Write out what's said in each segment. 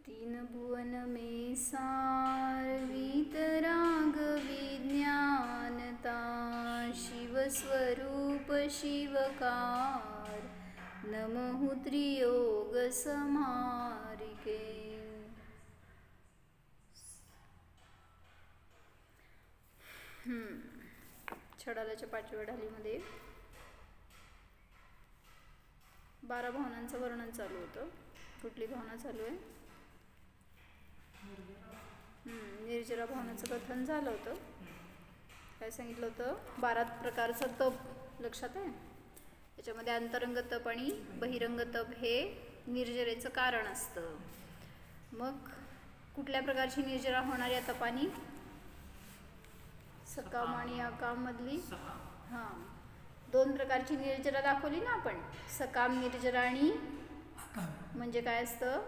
तीन भुवन में सार वीतराग विज्ञानता शिव स्वरूप शिवकार नमहु त्रियोग समारिके। छडालाच्या 5व्या ढालीमध्ये 12 भावनांचं वर्णन चालू होतं. कुठली भावना चालू आहे? निर्जरा भावनाचं कथन झालं होतं. काय सांगितलं होतं? 12 प्रकारचं तप लक्षात आहे. त्याच्यामध्ये अंतरंग तप आणि बहिरंग तप हे निर्जरेचं कारण असतं. मग कुठल्या प्रकारची निर्जरा होणार या तपानी? सकाम आणि अकाम मधली 2 प्रकारची निर्जरा दाखवली ना आपण. सकाम निर्जरा आणि म्हणजे काय असतं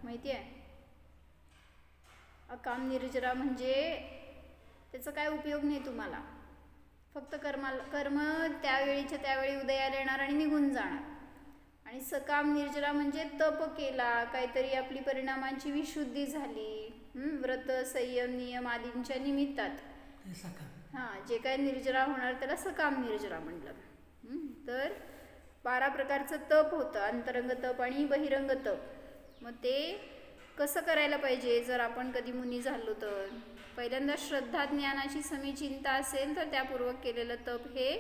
माहिती आहे? अकाम निर्जरा म्हणजे त्याचा काय उपयोग नाही तुम्हाला. फक्त कर्म त्यावेळीच्या त्यावेळी उदयाला येणार आणि निघून जाणार. आणि सकाम निर्जरा म्हणजे तप केला, काहीतरी आपली परिणामांची विशुद्धी झाली, व्रत संयम नियम आदींच्या निमित्तात जे काय निर्जरा होणार त्याला सकाम निर्जरा म्हणलं. तर 12 प्रकारचं तप होतं, अंतरंग तप आणि बहिरंग तप. मग ते कसं करायला पाहिजे जर आपण कधी मुनी झालो तर? पहिल्यांदा श्रद्धा ज्ञानाची समीचिंता असेल तर त्यापूर्वक केलेलं तप हे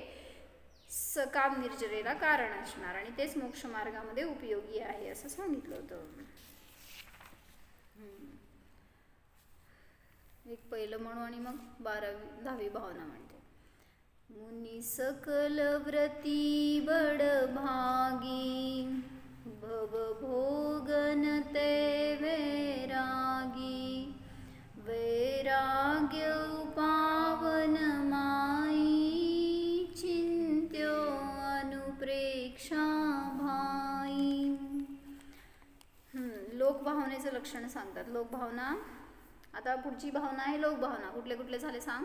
सकाम निर्जरेला कारण असणार आणि तेच मोक्ष मार्गामध्ये उपयोगी आहे असं सांगितलं होतं. एक पहिलं म्हणू आणि मग 10वी भावना म्हणते. मुनी सकल व्रती बड भागी भव भोगन ते वैरागी वैराग्य पावन माई चिंत्यो अनुप्रेक्षा भाई. लोकभावनेचं लक्षण सांगतात. लोकभावना. आता पुढची भावना आहे लोकभावना. कुठले कुठले झाले सांग?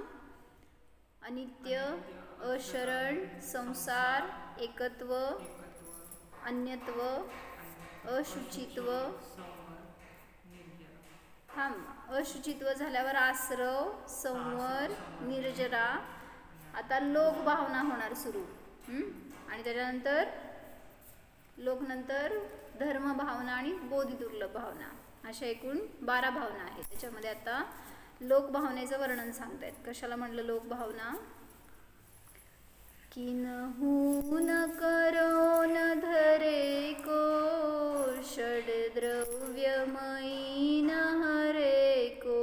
अनित्य, अशरण, संसार, एकत्व, अन्यत्व, अशुचित्व. अशुचित्व झाल्यावर आश्रव, संवर, निर्जरा. आता लोकभावना होणार सुरू. आणि त्याच्यानंतर नंतर धर्मभावना आणि बोधी दुर्लभ भावना. अशा एकूण 12 भावना आहेत. त्याच्यामध्ये आता लोकभावनेचं वर्णन सांगतायत. कशाला म्हणलं लोकभावना? किन्हू न करो न धरे को षड्द्रव्यमयी न हरे को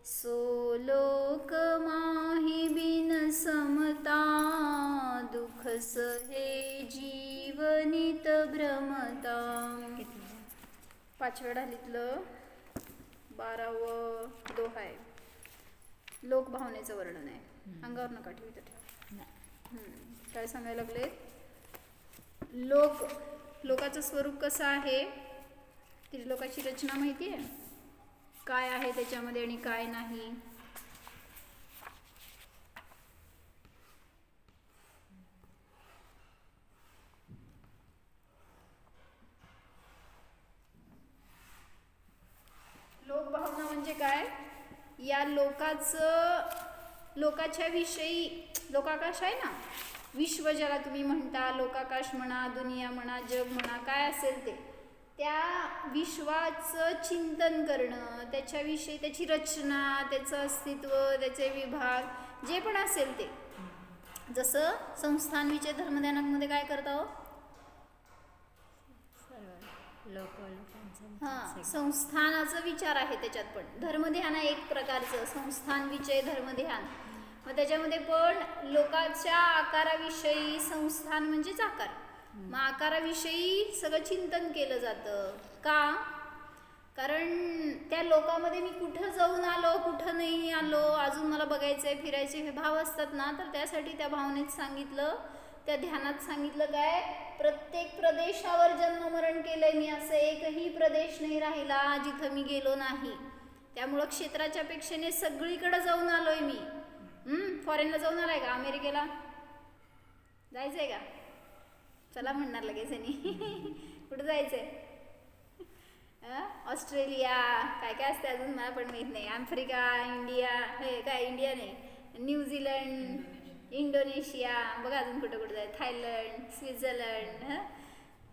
सो लोक माही बिन समता दुख सहे जीवनित भ्रमता. 5व्या ढालीतलं 12वं दोहा आहे. लोकभावनेचं वर्णन आहे. अंगावर नका ठेवू इथं ठेवा. काय सांगायला लागले? लोकाचं स्वरूप कसं आहे? त्रिलोकाची रचना माहिती आहे? काय आहे त्याच्यामध्ये आणि काय नाही? लोकभावना म्हणजे काय? या लोकाच्या विषयी, लोकाकाश आहे ना, विश्व ज्याला तुम्ही म्हणता, लोकाकाश म्हणा, दुनिया म्हणा, जग म्हणा, काय असेल ते, त्या विश्वाचं चिंतन करणं, त्याच्याविषयी त्याची रचना, त्याचं अस्तित्व, त्याचे विभाग जे पण असेल ते. जसं संस्थानविषय धर्मध्यानामध्ये काय करता हो? संस्थानाचा विचार आहे त्याच्यात पण. धर्मध्यान आहे एक प्रकारचं संस्थान विषय धर्मध्यान. मग त्याच्यामध्ये पण लोकांच्या आकाराविषयी, संस्थान म्हणजेच आकार, मग आकाराविषयी सगळं चिंतन केलं जातं. का? कारण त्या लोकांमध्ये मी कुठं जाऊन आलो, कुठं नाही आलो, अजून मला बघायचंय, फिरायचे हे भाव असतात ना, तर त्यासाठी त्या भावनेत सांगितलं, त्या ध्यानात सांगितलं काय? प्रत्येक प्रदेशावर जन्ममरण केलंय मी, असं एकही प्रदेश नाही राहिला जिथं मी गेलो नाही. त्यामुळं क्षेत्राच्या अपेक्षेने सगळीकडे जाऊन आलोय मी. फॉरेनला जाऊन आलाय का? अमेरिकेला जायचंय का? चला म्हणणार लगेच यांनी. कुठं जायचंय? ऑस्ट्रेलिया, काय काय असते अजून मला पण माहीत नाही, आफ्रिका, इंडिया, हे काय इंडिया नाही, न्यूझीलंड, इंडोनेशिया, बघा अजून कुठं कुठं जाय, थायलंड, स्वित्झर्लंड.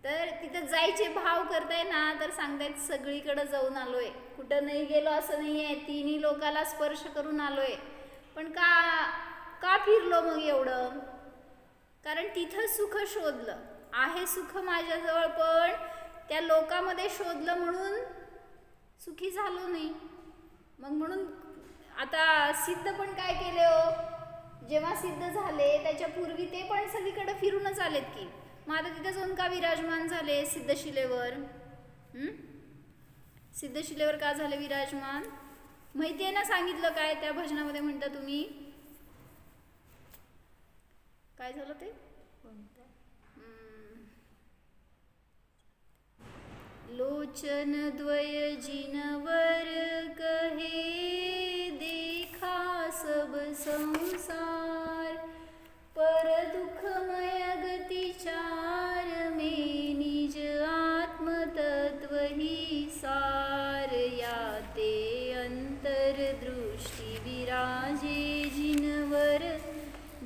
तर तिथं जायचे भाव करताय ना, तर सांगतायत सगळीकडं जाऊन आलोय, कुठं नाही गेलो असं नाही आहे, तिन्ही लोकाला स्पर्श करून आलोय. पण का फिरलो मग एवढं? कारण तिथं सुख शोधलं आहे, सुख माझ्याजवळ, पण त्या लोकामध्ये शोधलं म्हणून सुखी झालो नाही. मग म्हणून आता सिद्ध पण काय केले हो, जेव्हा सिद्ध झाले त्याच्या पूर्वी ते पण सगळीकडे फिरूनच आलेत की, मग आता तिथे जाऊन का विराजमान झाले सिद्धशिलेवर? सिद्धशिलेवर का झाले विराजमान? माहिती आहे ना, सांगितलं काय त्या भजनामध्ये म्हणता तुम्ही, काय झालं ते? लोचन द्वय जिनवर कहे देखा सब संसार, पर दुखमय गतिचार में निज आत्म तत्व ही सार, याते अंतर दृष्टि विराजे जिनवर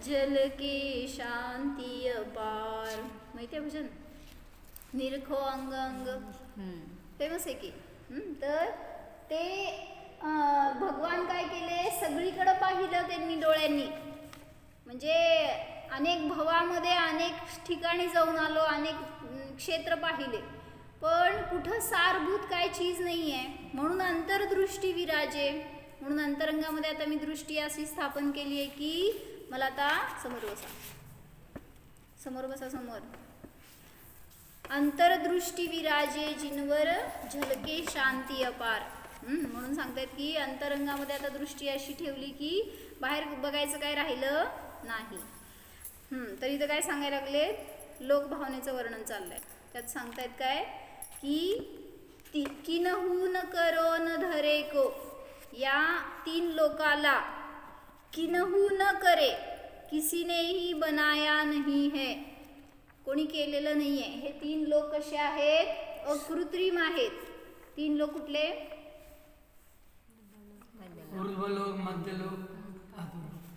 जल के शांती अपार. माहिती आहे भजन? निरखो अंग अंग, फेमस आहे की. तर ते भगवान काय केले, सगळीकडे पाहिलं त्यांनी डोळ्यांनी, म्हणजे अनेक भवामध्ये अनेक ठिकाणी जाऊन आलो, अनेक क्षेत्र पाहिले, पण कुठं सारभूत काय चीज नाही आहे, म्हणून अंतर्दृष्टी विराजे. म्हणून अंतरंगामध्ये आता मी दृष्टी अशी स्थापन केली आहे की मला आता समोर बसा, समोर बसा, समोर. अंतरदृष्टी विराजे जिनवर झलके शांती अपार. म्हणून सांगतायत की अंतरंगामध्ये आता दृष्टी अशी ठेवली की बाहेर बघायचं काय राहिलं नाही. तर इथं काय सांगायला लागले, लोकभावनेचं वर्णन चाललंय. त्यात सांगतायत काय की किनहू न करो न धरे को, या तीन लोकाला किनहू न करे, किसी ने ही बनाया नहीं है, कोणी केलेलं नाही आहे. हे तीन लोक कसे आहेत? अकृत्रिम आहेत. तीन लोक कुठले?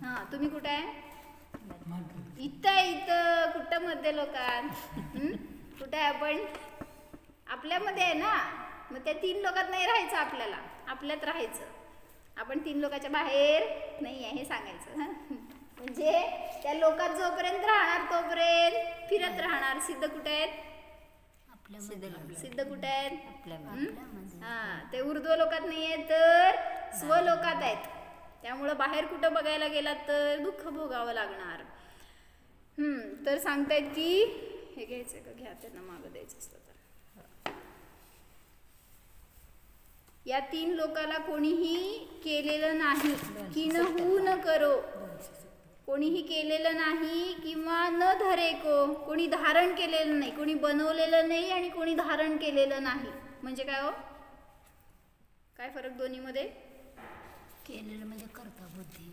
हा, तुम्ही कुठे आहे? इथं कुठं मध्य लोकात? कुठे आहे आपण? आपल्यामध्ये आहे ना. मग त्या तीन लोकात नाही राहायचं, आपल्याला आपल्यात राहायचं. आपण तीन लोकांच्या बाहेर नाही आहे हे सांगायचं. म्हणजे त्या लोकात जोपर्यंत राहणार तोपर्यंत फिरत राहणार. सिद्ध कुठे आहेत? सिद्ध कुठे आहेत? ते ऊर्ध्व लोकात नाही आहेत, तर स्वलोकात आहेत. त्यामुळं बाहेर कुठं बघायला गेलात तर दुःख भोगावं लागणार. तर सांगतायत की हे घ्यायचंय का? घ्या, त्यांना मागं द्यायचं असतं तर. या तीन लोकाला कोणीही केलेलं नाही. किनहू न करो, कोणीही केलेलं नाही, किंवा न धरे को, कोणी धारण केलेलं नाही, कोणी बनवलेलं नाही आणि कोणी धारण केलेलं नाही. म्हणजे काय हो? काय फरक दोन्हीमध्ये? केलेलं म्हणजे कर्ता बुद्धी,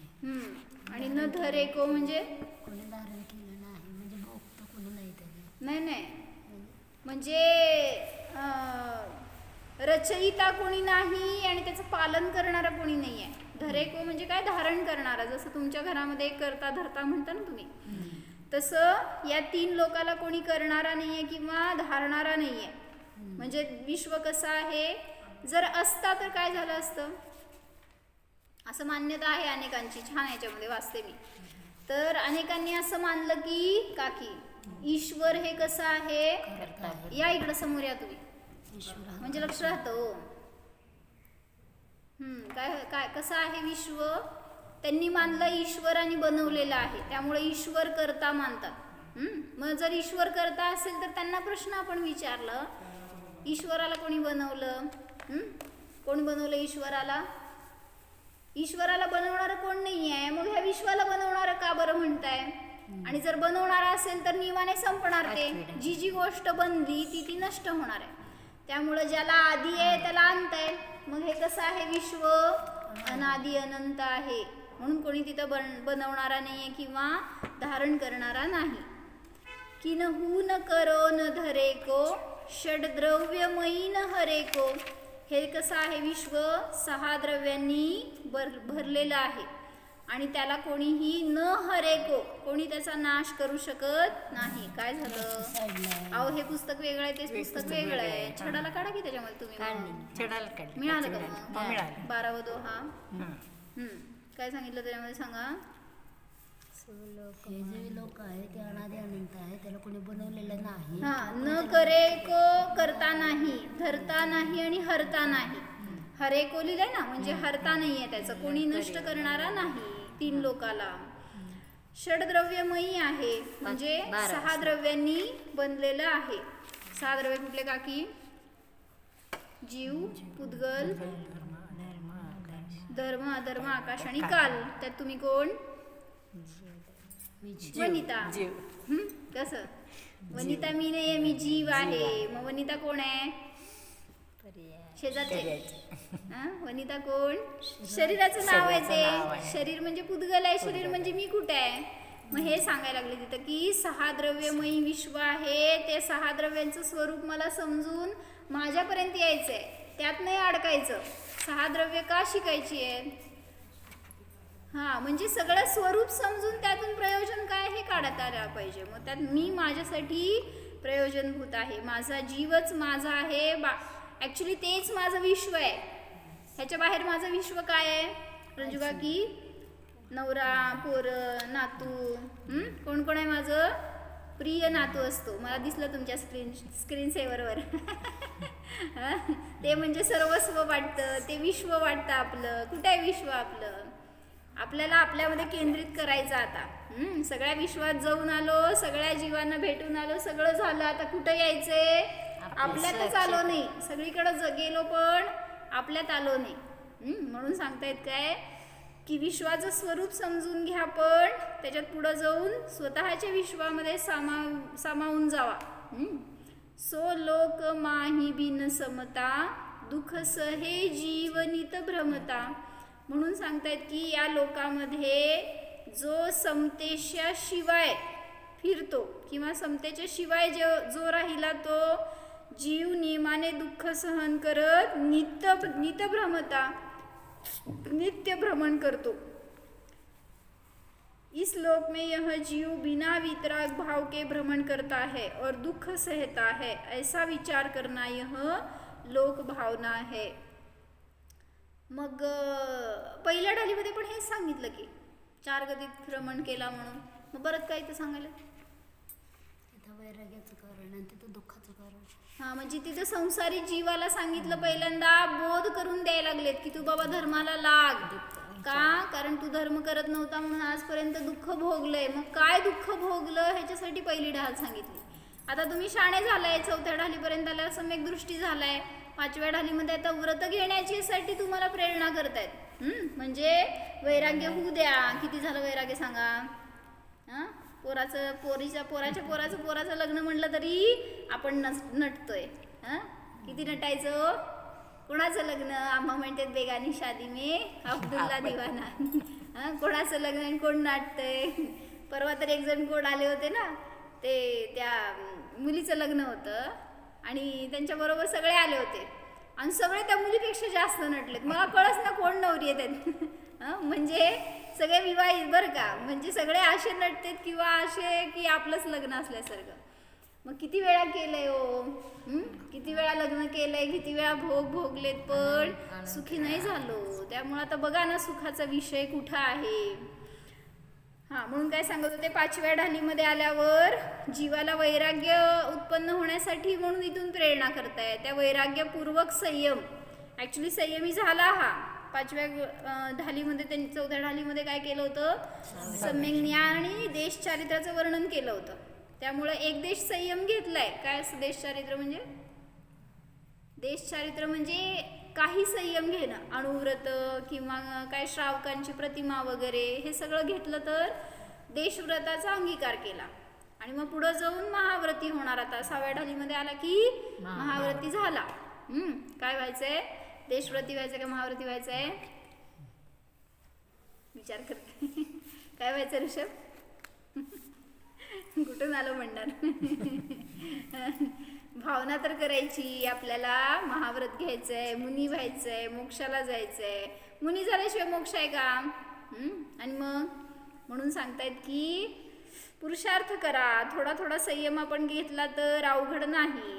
आणि न धरे को म्हणजे कोणी धारण केलं नाही, म्हणजे भोगतं कोणी नाही त्याने. नाही, म्हणजे रचयिता कोणी नाही आणि त्याचं पालन करणारा कोणी नाही आहे. धरेको म्हणजे काय? धारण करणारा. जसं तुमच्या घरामध्ये करता धरता म्हणता ना तुम्ही, तसं या तीन लोकाला कोणी करणारा नाहीये किंवा धारणारा नाहीये. म्हणजे विश्व कसं आहे, जर असता तर काय झालं असतं, असं मान्यता आहे अनेकांची. छान, याच्यामध्ये वाचते मी. तर अनेकांनी असं मानलं की ईश्वर हे कसं आहे, या इकडं समोर या तुम्ही, म्हणजे लक्ष राहतं. काय कसं आहे विश्व? त्यांनी मानलं ईश्वराने बनवलेलं आहे, त्यामुळे ईश्वर करता मानतात. मग जर ईश्वर करता असेल तर त्यांना प्रश्न आपण विचारलं, ईश्वराला कोणी बनवलं? कोण बनवलं ईश्वराला? ईश्वराला बनवणारं कोण नाही आहे, मग ह्या विश्वाला बनवणारं का बरं म्हणताय? आणि जर बनवणारा असेल तर नियमाने संपणार ते. जी गोष्ट बनली ती नष्ट होणार आहे. त्यामुळं ज्याला आदी आहे त्याला अंत आहे. मग हे कसं आहे? विश्व अनादी अनंत आहे, म्हणून कोणी तिथं बनवणारा नाही आहे किंवा धारण करणारा नाही. किनहू न करो न धरे को, षड्द्रव्यमयी न हरेको. हे कसं आहे विश्व 6 द्रव्यांनी भरलेलं आहे आणि त्याला कोणीही न हरेको, कोणी त्याचा नाश करू शकत नाही. काय झालं? अहो हे पुस्तक वेगळं आहे, तेच पुस्तक वेगळं आहे. छडाला काढा की त्याच्यामध्ये तुम्ही. मिळालं का मग? 12वा दोहा. काय सांगितलं त्याच्यामध्ये सांगा. हे जे लोक आहे ते अनादि अनंत आहे, त्याला कोणी बनवलेलं नाही. न करे को, करता नाही, धरता नाही आणि हरता नाही. हरेको लिहिलंय ना, म्हणजे हरता नाहीये त्याचं, कोणी नष्ट करणारा नाही 3 लोकाला. षड्द्रव्यमयी आहे म्हणजे 6 द्रव्यांनी बनलेलं आहे. 6 द्रव्य कुठले काकी? जीव, पुद्गल, धर्म, अधर्म, आकाश आणि काल. त्यात तुम्ही कोण? वनिता. कसं? वनिता मी नाही, मी जीव आहे. मग वनिता कोण आहे? शेजारचे. वनिता कोण? शरीराचं नाव आहे ते. शरीर म्हणजे पुद्गल आहे, शरीर म्हणजे मी कुठे आहे. मग हे सांगायला लागले तिथं की 6 द्रव्यमयी विश्व आहे. ते 6 द्रव्यांचं स्वरूप मला समजून माझ्यापर्यंत यायचंय, त्यात नाही अडकायचं. 6 द्रव्य का शिकायची आहे? म्हणजे सगळं स्वरूप समजून त्यातून प्रयोजन काय हे काढता आलं पाहिजे. मग त्यात मी माझ्यासाठी प्रयोजनभूत आहे. माझा जीवच माझा आहे. ॲक्च्युली तेच माझं विश्व आहे. ह्याच्या बाहेर माझं विश्व काय आहे? रंजुका की नवरा, पोर, नातू. कोण कोण आहे माझं? प्रिय नातू असतो. मला दिसलं तुमच्या स्क्रीन सेव्हरवर. ते म्हणजे सर्वस्व वाटतं, ते विश्व वाटतं आपलं. कुठे आहे विश्व आपलं? आपल्याला आपल्यामध्ये केंद्रित करायचं आता. सगळ्या विश्वात जाऊन आलो, सगळ्या जीवांना भेटून आलो, सगळं झालं. आता कुठं यायचंय? आपल्यातच आलो नाही. सगळीकडे गेलो पण आपल्यात आलो नाही. म्हणून सांगतायत काय की विश्वाचं स्वरूप समजून घ्या, पण त्याच्यात पुढं जाऊन स्वतःच्या विश्वामध्ये सामावून जावा. सो लोक माही बिन समता, दुःख सहे जीवनित भ्रमता. म्हणून सांगतायत की या लोकामध्ये जो समतेच्या शिवाय फिरतो किंवा समतेच्या शिवाय जो राहिला तो जीव नियमाने दुःख सहन करत नित्य भ्रमता, नित्य भ्रमण करतो. इस लोक में यह जीव बिना वितराग भाव के भ्रमण करता है और दुख सहता है. ऐसा विचार करना यह लोक भावना है. मग पहिल्या ढालीमध्ये पण हेच सांगितलं की 4 गतीत भ्रमण केला म्हणून. मग परत काय इथं सांगायला? तिथं वैराग्याचं कारण आणि तिथं दुःखाचं कारण. म्हणजे तिथं संसारी जीवाला सांगितलं पहिल्यांदा, बोध करून द्यायला लागलेत की तू बाबा धर्माला लाग. का? कारण तू धर्म करत नव्हता म्हणून आजपर्यंत दुःख भोगलंय. मग काय दुःख भोगलं ह्याच्यासाठी पहिली ढाल सांगितली. आता तुम्ही शाणे झालाय, 4थ्या ढालीपर्यंत आल्या, सम्यक दृष्टी झालाय. 5व्या ढालीमध्ये आता व्रत घेण्याची साठी तुम्हाला प्रेरणा करतायत. म्हणजे वैराग्य होऊ द्या. किती झालं वैराग्य सांगा? पोराचं लग्न म्हणलं तरी आपण नटतोय. किती नटायचं? कोणाचं लग्न? आम्हा म्हणतात बेगानी शादी में अब्दुल्ला दिवाना. कोणाचं लग्न आणि कोण नाटतंय? परवा तर एक जण कोण आले होते ना, ते त्या मुलीचं लग्न होतं आणि त्यांच्याबरोबर सगळे आले होते आणि सगळे त्या मुलीपेक्षा जास्त नटलेत. मला कळच ना कोण नवरी आहे त्यात. म्हणजे सगळे विवाहित बरं का, म्हणजे सगळे असे नटतेत किंवा असे की आपलंच लग्न असल्यासारखं. मग किती वेळा केलंय हो, किती वेळा लग्न केलंय, किती वेळा भोग भोगलेत, पण सुखी नाही झालो. त्यामुळे आता बघा ना सुखाचा विषय कुठं आहे. म्हणून काय सांगत होते, 5व्या ढालीमध्ये आल्यावर जीवाला वैराग्य उत्पन्न होण्यासाठी म्हणून इथून प्रेरणा करताय. त्या वैराग्यपूर्वक संयम, ॲक्च्युली संयमी झाला हा 5व्या ढालीमध्ये. त्यांनी 4थ्या ढालीमध्ये काय केलं होतं? सम्यक ज्ञान आणि देश चारित्र्याचं वर्णन केलं होतं. त्यामुळे एक देश संयम घेतलाय. काय असं देश चारित्र म्हणजे? देश चारित्र म्हणजे काही संयम घेणं, अणुव्रत किंवा काय श्रावकांची प्रतिमा वगैरे हे सगळं घेतलं तर देशव्रताचा अंगीकार केला. आणि मग पुढं जाऊन महाव्रती होणार. आता 6व्या ढालीमध्ये आला की महाव्रती झाला. काय व्हायचंय? देशव्रती व्हायचंय का महाव्रती व्हायचंय? विचार करते. काय व्हायचं ऋषभ? कुठून आलं म्हणणार? भावना तर करायची, आपल्याला महाव्रत घ्यायचंय, मुनी व्हायचंय, मोक्षाला जायचंय. मुनी झाल्याशिवाय मोक्ष आहे का? आणि मग म्हणून सांगतायत की पुरुषार्थ करा, थोडा थोडा संयम आपण घेतला तर अवघड नाही.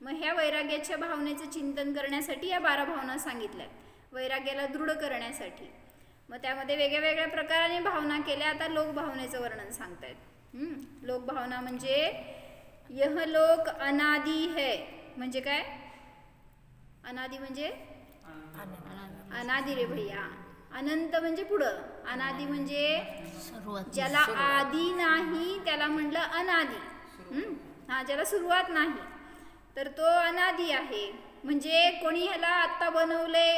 मग ह्या वैराग्याच्या भावनेचं चिंतन करण्यासाठी या 12 भावना सांगितल्यात, वैराग्याला दृढ करण्यासाठी. मग त्यामध्ये वेगळ्या वेगळ्या प्रकाराने भावना केल्या. आता लोकभावनेचं वर्णन सांगतायत. लोकभावना म्हणजे यह लोक अनादि है. म्हणजे काय? अनादि म्हणजे अनादि रे भैया. अनंत म्हणजे पुढं, अनादि म्हणजे ज्याला आदि नाही त्याला म्हणलं अनादि. ज्याला सुरुवात नाही तर तो अनादि आहे. म्हणजे कोणी ह्याला आत्ता बनवले,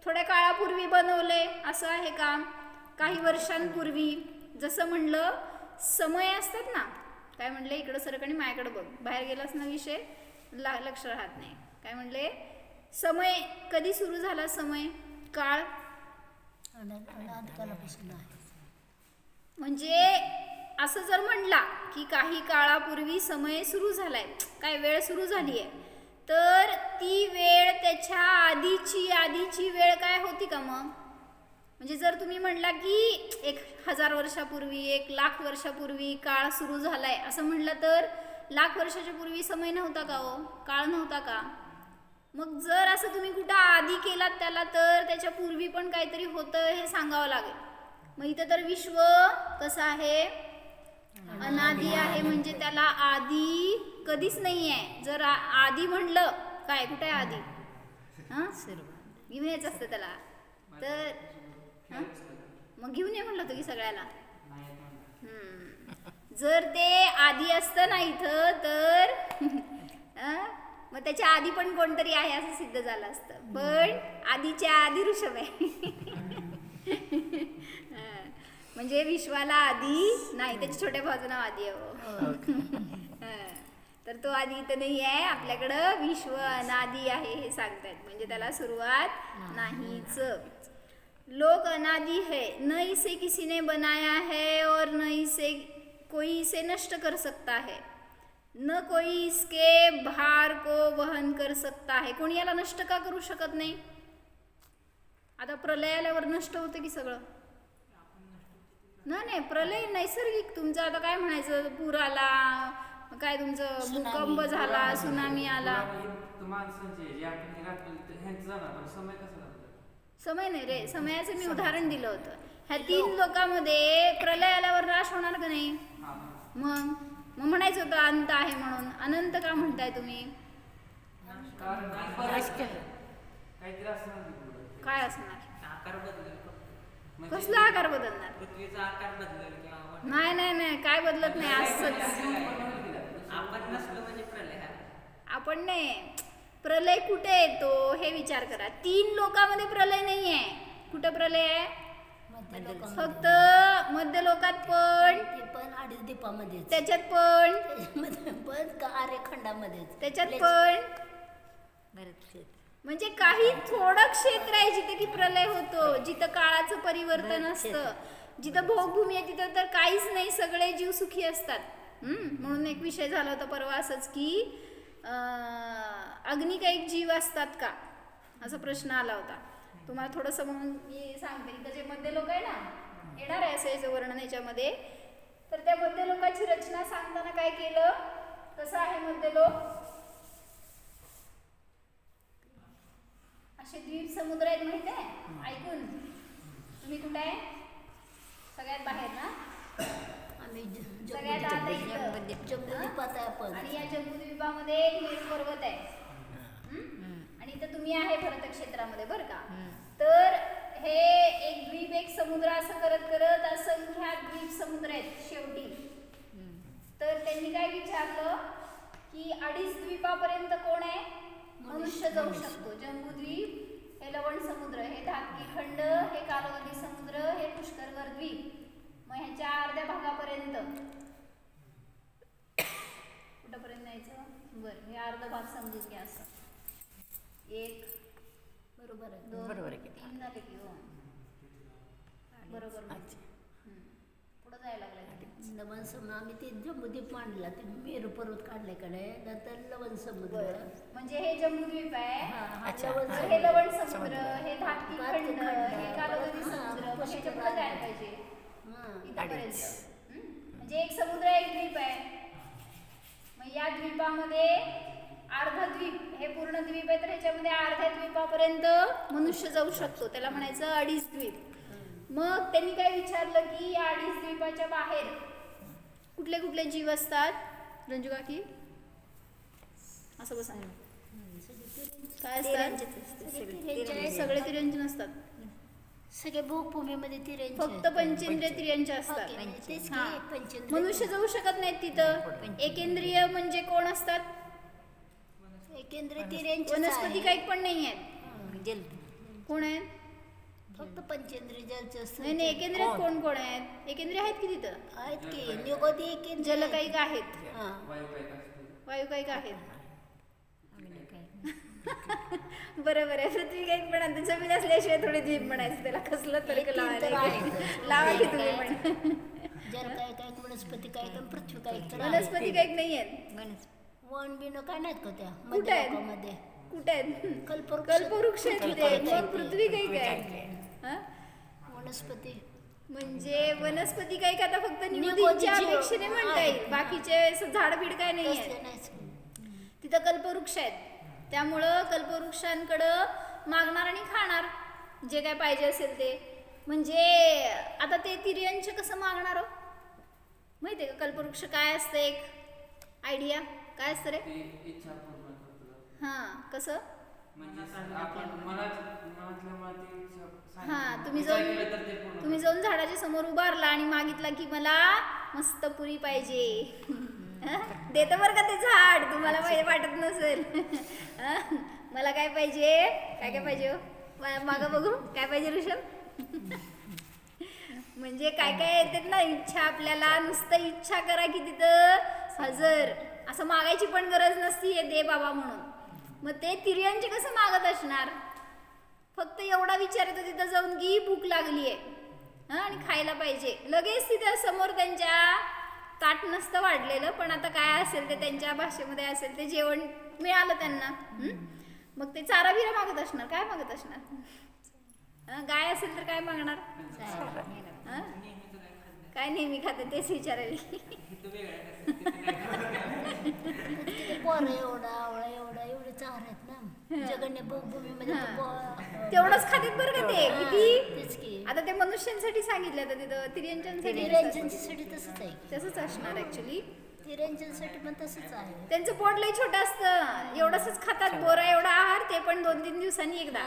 थोड्या काळापूर्वी बनवले असं आहे का? काही वर्षांपूर्वी. जसं म्हणलं समय असतात ना, काय म्हणले, इकडं सरक आणि माझ्याकडे बघ, बाहेर गेलास ना विषय लक्ष राहत नाही. काय म्हणले? समय कधी सुरू झाला? समय काळ म्हणजे असं जर म्हणला की काही काळापूर्वी समय सुरू झालाय, काय वेळ सुरू झाली आहे, तर ती वेळ त्याच्या आधीची वेळ काय होती का? मग म्हणजे जर तुम्ही म्हणला की 1000 वर्षापूर्वी, 1,00,000 वर्षापूर्वी काळ सुरू झालाय असं म्हणलं, तर 1,00,000 वर्षाच्या पूर्वी समय नव्हता का? हो, काळ नव्हता का? मग जर असं तुम्ही कुठं आधी केलात त्याला, तर त्याच्या पूर्वी पण काहीतरी होतं हे सांगावं लागेल. मग इथं तर विश्व कसं आहे? अनादि आहे. म्हणजे त्याला आधी कधीच नाही आहे. जर आधी म्हणलं, काय कुठे आहे आधी? घेऊन यायचं असतं त्याला, तर मग घेऊन ये म्हणलं होतं की सगळ्याला. जर ते आधी असतं ना इथं, तर मग त्याच्या आधी पण कोणतरी आहे असं सिद्ध झालं असतं. पण आधीच्या आधी ऋषभ आहे. म्हणजे विश्वाला आधी नाही, त्याच्या छोट्या भावाचं नाव आधी आहे. तर तो आधी इथं नाही आहे. आपल्याकडं विश्व अनादि आहे हे सांगतायत. म्हणजे त्याला सुरुवात नाहीच. लोक अनादि है, न इसे किसी ने बनाया है और न इसे कोई इसे नष्ट कर सकता है, न कोई इसके भार को वहन कर सकता है. कोणी याला नष्ट का करू शकत नाही? आता प्रलय आल्यावर नष्ट होतं की सगळं? नाही, प्रलय नैसर्गिक. तुमचं आता काय म्हणायचं, पूर आला, काय तुमचं भूकंप झाला, सुनामी आला, समय नाही रे. समयाचं मी उदाहरण दिलं होतं. ह्या 3 लोकांमध्ये प्रलय आल्यावर नाश होणार का नाही? मग म्हणायचं होतं अंत आहे म्हणून. अनंत का म्हणताय तुम्ही? काय असणार? कसला आकार बदलणार? नाही, काय बदलत नाही. असंच आपण नाही. प्रलय कुठे येतो हे विचार करा. 3 लोकांमध्ये प्रलय नाही आहे. कुठं प्रलय आहे? फक्त मध्य लोकात, पण अडीच दीपामध्ये, त्याच्यात पण आर्यखंडामध्ये, त्याच्यात पण म्हणजे काही थोडं क्षेत्र आहे जिथे की प्रलय होतो, जिथं काळाचं परिवर्तन असतं, जिथं भोगभूमी आहे तिथं तर काहीच नाही, सगळे जीव सुखी असतात. म्हणून एक विषय झाला होता परवा असंच की अग्निकायिक जीव असतात का, असा प्रश्न आला होता. तुम्हाला थोडंसं म्हणून मी सांगते. इथं जे मध्य लोक आहे ना, येणार आहे असं याचं वर्णन याच्यामध्ये. तर त्या मध्य लोकाची रचना सांगताना काय केलं, कसं आहे मध्य लोक? असे द्वीप समुद्र आहेत, माहित आहे? ऐकून तुम्ही कुठे आहे? सगळ्यात बाहेर ना? सगळ्यात आत जम्बूद्वीपात आहे आपण. आणि या जम्बूद्वीपामध्ये एक मेरू पर्वत आहे. आणि इथं तुम्ही आहे भरत क्षेत्रामध्ये, बरं का? तर हे एक द्वीप, एक समुद्र असं करत करत असंख्यात द्वीप समुद्र आहेत शेवटी. तर त्यांनी काय विचारलं की 2.5 द्वीपापर्यंत कोण आहे? मनुष्य जाऊ शकतो. जम्बूद्वीप हे लवण समुद्र, हे धातकी खंड, हे कालवदी समुद्र, हे पुष्करवर द्वीप. मग ह्याच्या अर्ध्या भागापर्यंत कुठपर्यंत न्यायचं? बरं, हे अर्धा भाग समजून घ्या. असं 1 बरोबर आहे, 2 3 झाले की? हो बरोबर. पुढं जायला लागलाय. लवण समुद्र आम्ही ते जम्बूद्वीप मांडला ते मेरू पर्वत काढल्याकडे नंतर लवण समुद्र. म्हणजे हे जम्बूद्वीप आहे, अच्छा. हे लवण समुद्र, हे धाकटी खंड, हे कालावधी समुद्र. मग ह्याच्या पुढे जायला पाहिजे इथपर्यंत. म्हणजे एक समुद्र एक द्वीप आहे. मग या द्वीपामध्ये अर्धा द्वीप हे पूर्ण द्वीप आहे, तर ह्याच्यामध्ये अर्ध्या द्वीपापर्यंत मनुष्य जाऊ शकतो. त्याला म्हणायचं अडीच द्वीप. मग त्यांनी काय विचारलं की या अडीच द्वीपाच्या बाहेर कुठले कुठले जीव असतात. रंजू काकी असं बसा. काय असतात? सगळे तिर्यंचे नसतात. सगळे भूभूमीमध्ये तिर्यंचे, फक्त पंचेंद्रिय तिर्यंचे असतात. मनुष्य जाऊ शकत नाहीत तिथं. एकेंद्रिय म्हणजे कोण असतात? एकेंद्रिय तिर्यंचे. वनस्पती काही पण नाही आहेत. कोण आहेत? फक्त पंचेंद्रिय जलचे असतात. नाही नाही, एकेंद्रियात कोण कोण आहेत? एकेंद्रिय आहेत की तिथं? आहेत की निगोदी एकेंद्रिय. जलकायिक आहेत, वायुकायिक आहेत. बरोबर आहे. पृथ्वी काही पण आता जमीन असल्याशिवाय थोडी द्वीप म्हणायचं त्याला. कसलं तर्क लावा की तुम्ही पण. जल काय काय वनस्पती काय काय पृथ्वी काय. वनस्पती काही नाही आहेत. वन बिनो काय नाहीत का त्या कुठे आहेत? मध्ये कुठे आहेत? कल्पवृक्ष कल्पवृक्ष आहेत ते. मग पृथ्वी काही काय वनस्पती म्हणजे वनस्पती काही का आता फक्त निगोदीच्या अपेक्षेने म्हणता येईल. बाकीचे झाड बीड काय नाही आहेत तिथं. कल्पवृक्ष आहेत, त्यामुळं कल्पवृक्षांकडं मागणार आणि खाणार जे काय पाहिजे असेल ते. म्हणजे आता ते तिर्यंचे कसं मागणार हो माहिती आहे का? कल्पवृक्ष काय असतं, एक आयडिया काय असतं रे? हां कसं? हां तुम्ही जाऊन झाडाच्या समोर उभारला आणि मागितला की मला मस्त पुरी पाहिजे. देतं बरं का ते झाड, तुम्हाला पाहिजे वाटत नसेल. मला काय पाहिजे, काय काय पाहिजे हो मागं बघू काय पाहिजे ऋषभ. म्हणजे काय काय येतात ना इच्छा आपल्याला. नुसतं इच्छा करा की तिथं हजर. असं मागायची पण गरज नसती हे दे बाबा म्हणून. मग ते तिर्यंचे कसं मागत असणार? फक्त एवढा विचार येतो तिथं जाऊन की भूक लागली आहे आणि खायला पाहिजे. लगेच तिथं समोर त्यांच्या ताट नसतं वाढलेलं, पण आता काय असेल ते त्यांच्या भाषेमध्ये असेल ते जेवण मिळालं त्यांना. मग ते चारा बिरा मागत असणार. काय मागत असणार? गाय असेल तर काय मागणार? काय नेहमी खाते तेच विचारायला. पोरं एवढा आवळा एवढा एवढे चार आहेत ना जगन्य भूमीमध्ये. तेवढंच खातात बरं का ते. तेच की किती आता ते मनुष्यांसाठी सांगितलं आता तिथं. तिर्यंच्यांसाठी तसंच आहे. तसंच असणार ऍक्च्युली. तिर्यंच्यांसाठी पण तसंच आहे. त्यांचं पोट लय छोटं असतं. एवढंच खातात बोरा एवढा आहार, ते पण 2-3 दिवसांनी एकदा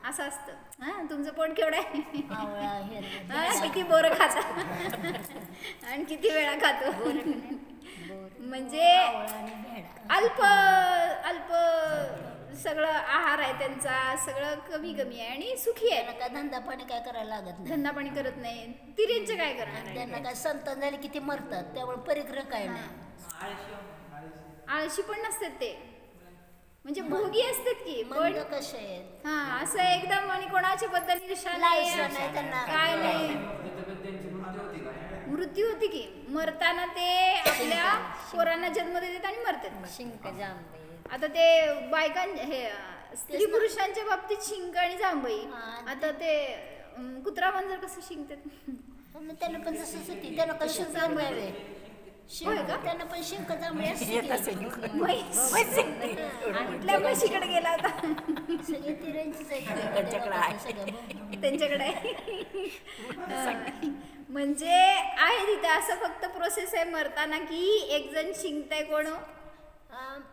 असं असतं. हा तुमचं पोट केवढं आहे? किती बोरं खाता आणि किती वेळा खातो. म्हणजे अल्प अल्प सगळं आहार आहे त्यांचा. सगळं कमी कमी आहे आणि सुखी आहे. काय धंदा पाणी काय करायला लागत नाही. धंदा पाणी करत नाही. तिर्यंचे काय करणार? त्यांना काय संतान झाले किती मरतात, त्यामुळे परिग्रह काय नाही. आळशी पण नसतात ते. म्हणजे भोगी असतात की पण कसे आहेत. हा असं एकदम आणि कोणाच्या बद्दल ईर्ष्या नाही त्यांना काय नाही. मृत्यू होती की मरताना ते आपल्या पोरांना जन्म देतात आणि मरतात. आता ते बायकां हे स्त्री पुरुषांच्या बाबतीत शिंक आणि जांभई. आता ते कुत्रा मांजर कसं शिंकतात त्यांना पण तसंच होती. त्यांना कसं जांभळे त्यांना पण शिंक जांभळे कुठल्या म्हशीकडे गेला होता? सगळे तिर्यंचीच त्यांच्याकडे म्हणजे आहे तिथं. असं फक्त प्रोसेस आहे मरताना की एक जण शिंकताय कोण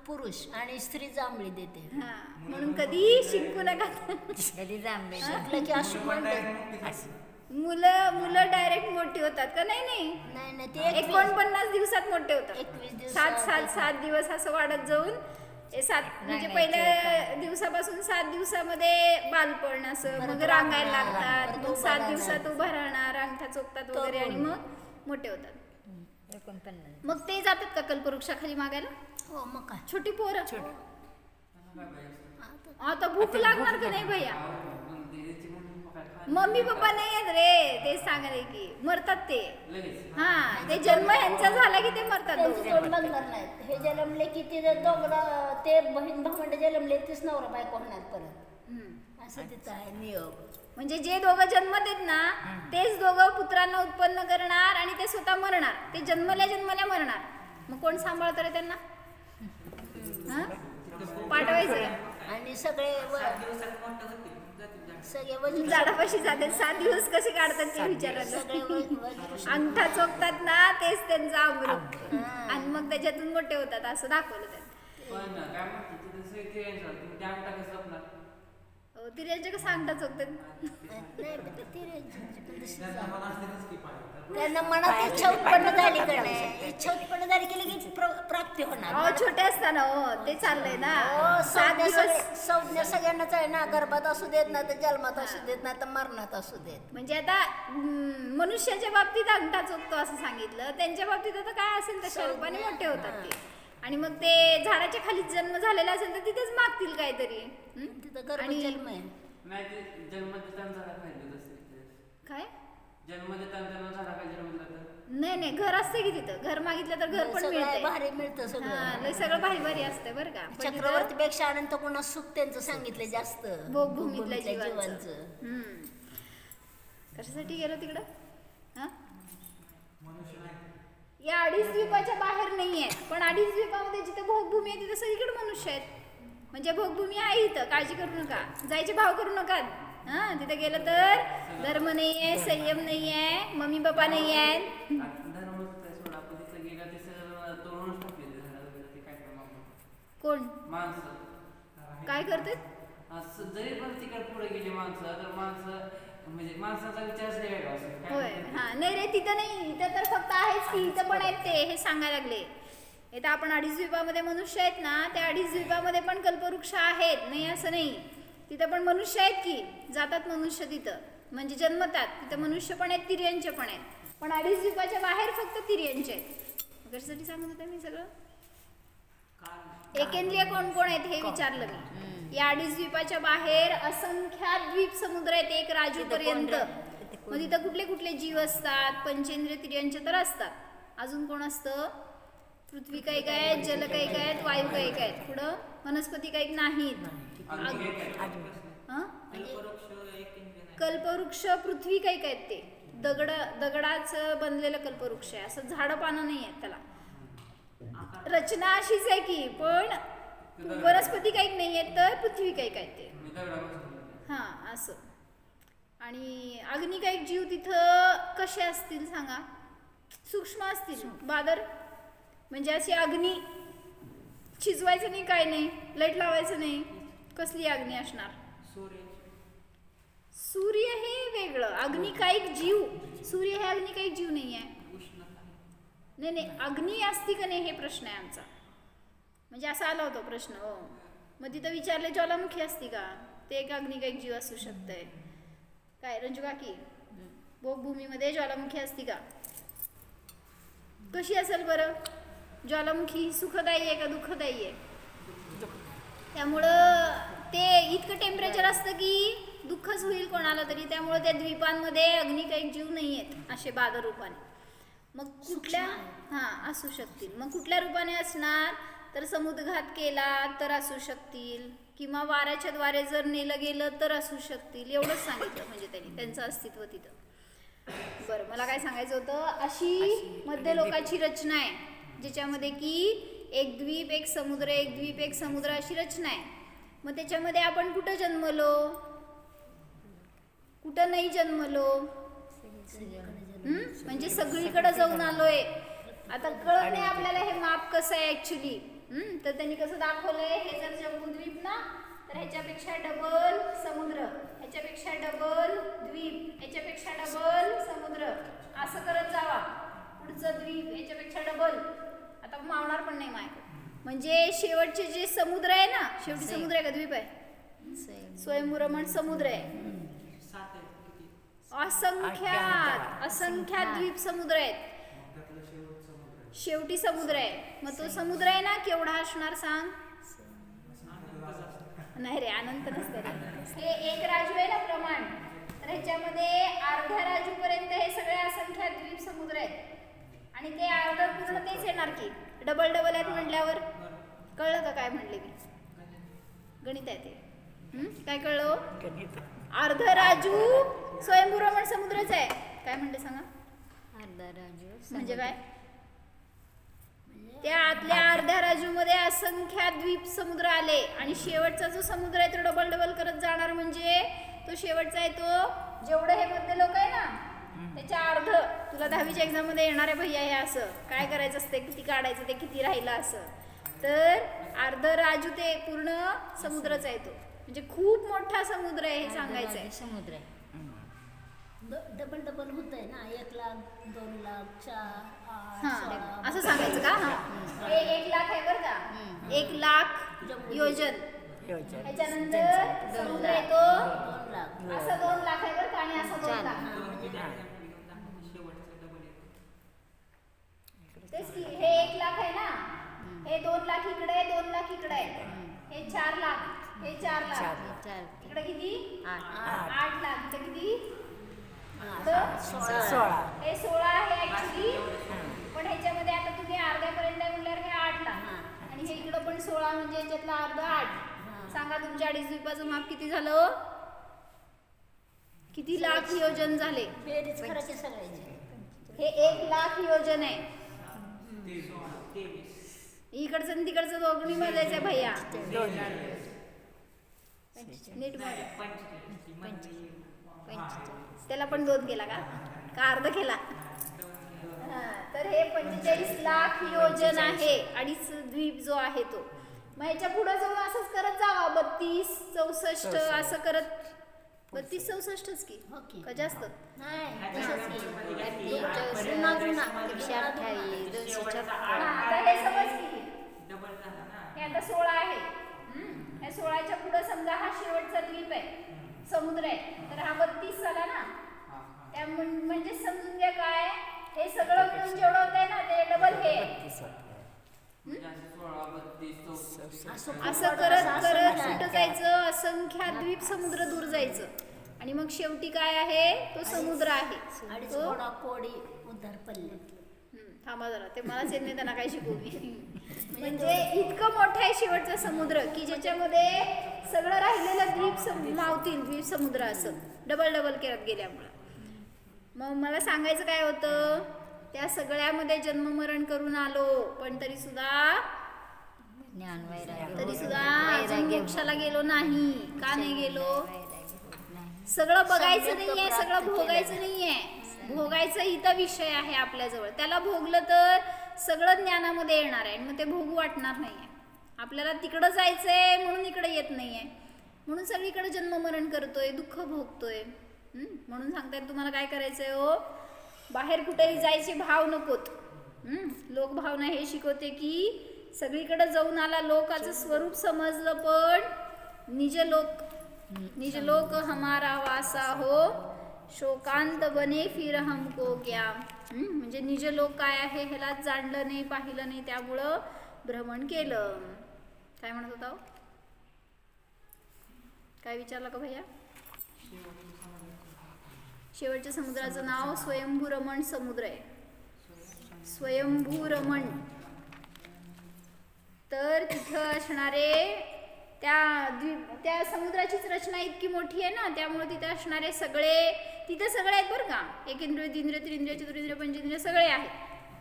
पुरुष आणि स्त्री जांभळी देते. म्हणून कधी शिंकू नका. शिंकलं की अशुभ म्हणतात. मुलं डायरेक्ट मोठी होतात का? नाही नाही ते 49 दिवसात मोठे होतात. 7 दिवस असं वाढत जाऊन 7 म्हणजे पहिल्या दिवसापासून 7 दिवसामध्ये बालपण असं. मग रांगायला लागतात. मग 7 दिवसात उभा राहणार, अंगठा चोखतात वगैरे आणि मग मोठे होतात. मग ते जातात का कल्पवृक्षाखाली मागायला? हो मग काय छोटी पोरं. आता भूक लागणार की नाही भैया? मम्मी पप्पा नाही आहेत रे, ते सांगले की मरतात ते. हा, ते जन्म यांचा झाला की ते मरतात त्यांची दोघं. जोड लागणार नाहीत. हे जन्मले की ते दोघं ते बहीण भावंड जन्मले तीच नवरा बायको होणार परत. हम्म. असं तिथं आहे नियम. म्हणजे जे दोघं जन्मतात ना तेच दोघं पुत्रांना उत्पन्न करणार आणि ते स्वतः मरणार. ते जन्मल्या जन्मल्या मरणार. मग कोण सांभाळतं रे त्यांना? हा, पाठवायचं. आणि सगळे वजन झाडापाशी जाते 7 दिवस कसे काढतात ते विचारायला. अंगठा चोखतात ना तेच त्यांचं अमृत, आणि मग त्याच्यातून मोठे होतात असं दाखवलं त्यांनी. तिऱ्यांचे कसं अंगठा चोखतात? त्यांना मनात इच्छा उत्पन्न झाली का नाही, इच्छा उत्पन्न झाली की प्राप्ती होणार. छोटे असताना हो ते चाललंय ना. 7 दिवस संज्ञा सगळ्यांनाच आहे ना, गर्भात असू देत ना तर जन्मात असू देत ना तर मरणात असू देत. म्हणजे आता मनुष्याच्या बाबतीत अंगठा चोखतो असं सांगितलं, त्यांच्या बाबतीत आता काय असेल तशा रूपाने मोठे होतात ते. आणि मग ते झाडाच्या खाली जन्म झालेला असेल तर तिथेच मागतील काहीतरी. तिथं गर्भ जन्म आहे. काय नाही नाही, घर असते की तिथं. घर मागितलं तर घर पण मिळते. भारी मिळतं सगळं. सगळं भारी भारी असतं बरं का. चक्रवर्ती पेक्षा अनंत कोणा सुख त्यांचं सांगितलं जास्त. भोगभूमीतल्या जीवांचं. कशासाठी गेलो तिकडं? हा, या 2.5 द्वीपाच्या बाहेर नाहीये, पण 2.5 द्वीपामध्ये जिथे भोगभूमी आहे तिथे सगळीकडे मनुष्य आहेत. म्हणजे भोगभूमी आहे इथं, काळजी करू नका, जायचे भाव करू नका. हा, तिथे गेलं तर धर्म नाहीये, संयम नाहीये, मम्मी पप्पा नाही आहेत. कोण काय करते? जरी पण तिकडे पुढे गेली माणसं तर माणसं म्हणजे माणसाचा विचार वेगळा असतो. होय, हा नाही रे, तिथं नाही. इथं तर फक्त आहेच की, इथं पण आहेत ते, हे सांगायला लागले. इथं आपण 2.5 द्वीपामध्ये मनुष्य आहेत ना, त्या 2.5 द्वीपामध्ये पण कल्पवृक्ष आहेत, नाही असं नाही. तिथं पण मनुष्य आहेत की, जातात मनुष्य तिथं, म्हणजे जन्मतात तिथं मनुष्य पण आहेत, तिर्यांचे पण आहेत. पण 2.5 द्वीपाच्या बाहेर फक्त तिर्यांचे आहेत. कशासाठी सांगत होते मी सगळं? एकेंद्रिय कोण कोण आहेत हे विचारलं मी. या 2.5 द्वीपाच्या बाहेर असंख्यात द्वीप समुद्र आहेत, एक राजू पर्यंत. मग तिथं कुठले कुठले जीव असतात? पंचेंद्रिय तिर्यांचे तर असतात. अजून कोण असतं? पृथ्वी काही काय आहेत, जल काही काय आहेत, वायू काही काय आहेत. पुढं वनस्पती काही नाहीत. कल्पवृक्ष पृथ्वी काही काय आहेत, ते दगडाचं बनलेलं कल्पवृक्ष आहे. असं झाडं पानं नाही आहेत त्याला. रचना अशीच आहे की, पण वनस्पती काही नाही आहेत तर पृथ्वी काही काय ते. हा, असं. आणि अग्निकायिक जीव तिथं कसे असतील सांगा? सूक्ष्म असतील. बादर म्हणजे अशी अग्नी शिजवायचं नाही, काय नाही, लाईट लावायचं नाही. कसली अग्नी असणार? सूर्य हे वेगळं, अग्निकायिक जीव. सूर्य हे अग्निकायिक जीव नाही आहे. नाही, अग्नी असती का नाही हे प्रश्न आहे आमचा. म्हणजे असा आला होता प्रश्न. हो, मग तिथं विचारले ज्वालामुखी असती का? ते एक अग्निकायिक जीव असू शकतंय. काय रंजू काकी, भोगभूमीमध्ये ज्वालामुखी असती का? कशी असेल बरं? ज्वालामुखी सुखदायी आहे का दुःखदायी आहे? त्यामुळं ते इतकं टेम्परेचर असतं की दुःखच होईल कोणाला तरी. त्यामुळं त्या द्वीपांमध्ये अग्निकायिक जीव नाही आहेत असे बादर रूपाने. मग कुठल्या असू शकतील. मग कुठल्या रूपाने असणार? तर समुद्रघात केला तर असू शकतील, किंवा वाऱ्याच्या द्वारे जर नेलं गेलं तर असू शकतील. एवढंच सांगितलं म्हणजे त्यांनी त्यांचं अस्तित्व तिथं. बरं, मला काय सांगायचं होतं, अशी मध्य लोकाची रचना आहे ज्याच्यामध्ये की एक द्वीप एक समुद्र, एक द्वीप एक समुद्र अशी रचना आहे. मग त्याच्यामध्ये आपण कुठं जन्मलो, कुठं नाही जन्मलो, म्हणजे सगळीकडे जाऊन आलोय. आता कळत नाही आपल्याला हे माप कसं आहे ऍक्च्युली. तर त्यांनी कसं दाखवलंय, हे जर जम्बूद्वीप ना, तर ह्याच्यापेक्षा डबल समुद्र, ह्याच्यापेक्षा डबल द्वीप, ह्याच्यापेक्षा डबल समुद्र, असं करत जावा. पुढचं द्वीप, ह्याच्यापेक्षा डबल. आता मावणार पण नाही माझ्याकडे. म्हणजे शेवटचे जे समुद्र आहे ना, शेवटी समुद्र आहे का द्वीप आहे? स्वयंभूरमण समुद्र आहे. असंख्यात द्वीप समुद्र आहेत, शेवटी समुद्र आहे. मग तो समुद्र आहे ना, केवढा असणार सांग? नाही रे, अनंत नसतं रे. हे एक राजू आहे ना प्रमाण, तर ह्याच्यामध्ये अर्ध्या राजूपर्यंत हे सगळे असंख्यात द्वीप समुद्र आहेत आणि ते अर्ध पूर्ण तेच येणार की डबल डबल आहेत म्हटल्यावर. कळलं का काय म्हणले मी? गणित आहे ते. काय कळलं? अर्ध राजू स्वयंभू रमण समुद्रच आहे. काय म्हणते सांगा? अर्ध राजू म्हणजे काय? त्या आतल्या अर्ध्या राजूमध्ये असंख्यात द्वीप समुद्र आले आणि शेवटचा जो समुद्र आहे तो डबल डबल करत जाणार. म्हणजे तो शेवटचा आहे तो जेवढं हे मधले लोक आहे ना त्याच्या अर्ध. तुला 10वीच्या एक्झाम मध्ये येणार आहे भैया हे असं काय करायचं असते, किती काढायचं ते किती राहिलं असं. तर अर्ध राजू ते पूर्ण समुद्रच आहे तो. म्हणजे खूप मोठा समुद्र आहे हे सांगायचं आहे. समुद्र आहे. डबल डबल होत आहे ना. 1 लाख 2 लाख 4 8 हा असं सांगायचं का? हा हे 1 लाख आहे बरं का. 1 लाख योजन. ह्याच्यानंतर समुद्र आहे तो 2 लाख. असं 2 लाख आहे बरं का आणि असं 2 लाख. तेच की हे 1 लाख आहे ना. हे 2 लाख इकडे 2 लाख इकडे आहे. हे 4 लाख. हे 4 लाख. इकडे किती? 8 लाख. इकडे किती? 16. हे 16 आहे ऍक्च्युली. पण ह्याच्यामध्ये आता तुम्ही अर्ध्यापर्यंत म्हणल्यावर हे 8 लाख आणि हे इकडं पण 16 म्हणजे याच्यातला अर्ध 8. सांगा तुमच्या अडीच द्वीपाचं माप किती झालं? किती लाख योजन झाले? बेरीज करायची सगळ्याची. हे 1 लाख योजन आहे. इकडचं आणि तिकडचं दोघी मजायचं आहे भैया. नीट त्याला पण 2 केला का अर्ध केला? तर हे 45 लाख योजन आहे अडीच द्वीप जो आहे तो. मग ह्याच्या पुढे जाऊन असंच करत जावा. 32 64 असं करत 32 64च की का जास्त? नाही तसंच की. 128 256. आता हे समज की हे आता 16 आहे. ह्या 16च्या पुढे समजा हा शेवटचा द्वीप आहे समुद्र आहे. तर हा 32 झाला ना. त्या म्हणजे समजून घ्या काय हे सगळं मिळून जेवढं होत आहे ना ते डबल हे असं करत करत कुठं जायचं? असंख्यात द्वीप समुद्र दूर जायचं आणि मग शेवटी काय आहे? तो समुद्र आहे. कोडी उद्धार पडले. थांबा जरा ते मलाच येत नाही त्यांना काय शिकवू मी. म्हणजे इतकं मोठं आहे शेवटचा समुद्र की ज्याच्यामध्ये सगळं राहिलेलं द्वीप मावतील. द्वीप समुद्र असं डबल डबल करत गेल्यामुळं. मग मला सांगायचं काय होतं? त्या सगळ्यामध्ये जन्ममरण करून आलो पण तरी सुद्धा अजून मोक्षाला गेलो नाही. का नाही गेलो? सगळं बघायचं नाहीये, सगळं भोगायचं नाहीये. भोगायचं इथं विषय आहे आपल्याजवळ. त्याला भोगलं तर सगळं ज्ञानामध्ये येणार आहे. मग ते भोगू वाटणार नाहीये. आपल्याला तिकडं जायचंय म्हणून इकडे येत नाहीये. म्हणून सगळीकडे जन्ममरण करतोय, दुःख भोगतोय. म्हणून सांगतायत तुम्हाला काय करायचंय हो? बाहेर कुठेही जायचे भाव नकोत. लोकभावना हे शिकवते की सगळीकडे जाऊन आला, लोकाचं स्वरूप समजलं, पण निज लोक हमारा वासा हो, शोकांत बने फिर हमको क्या. म्हणजे निज लोक काय आहे ह्याला जाणलं नाही, पाहिलं नाही, त्यामुळं भ्रमण केलं. काय म्हणत होता? काय विचारलं का भैया? शेवटच्या समुद्राचं नाव स्वयंभू रमण समुद्र आहे. स्वयंभू रमण. तर तिथं असणारे त्या समुद्राचीच रचना इतकी मोठी आहे ना, त्यामुळे तिथे असणारे तिथे सगळे आहेत बरं का. एकेंद्रिय, द्विंद्रिय, त्रिंद्रिय, चतुरेंद्रिय, पंचेंद्रिय सगळे आहेत.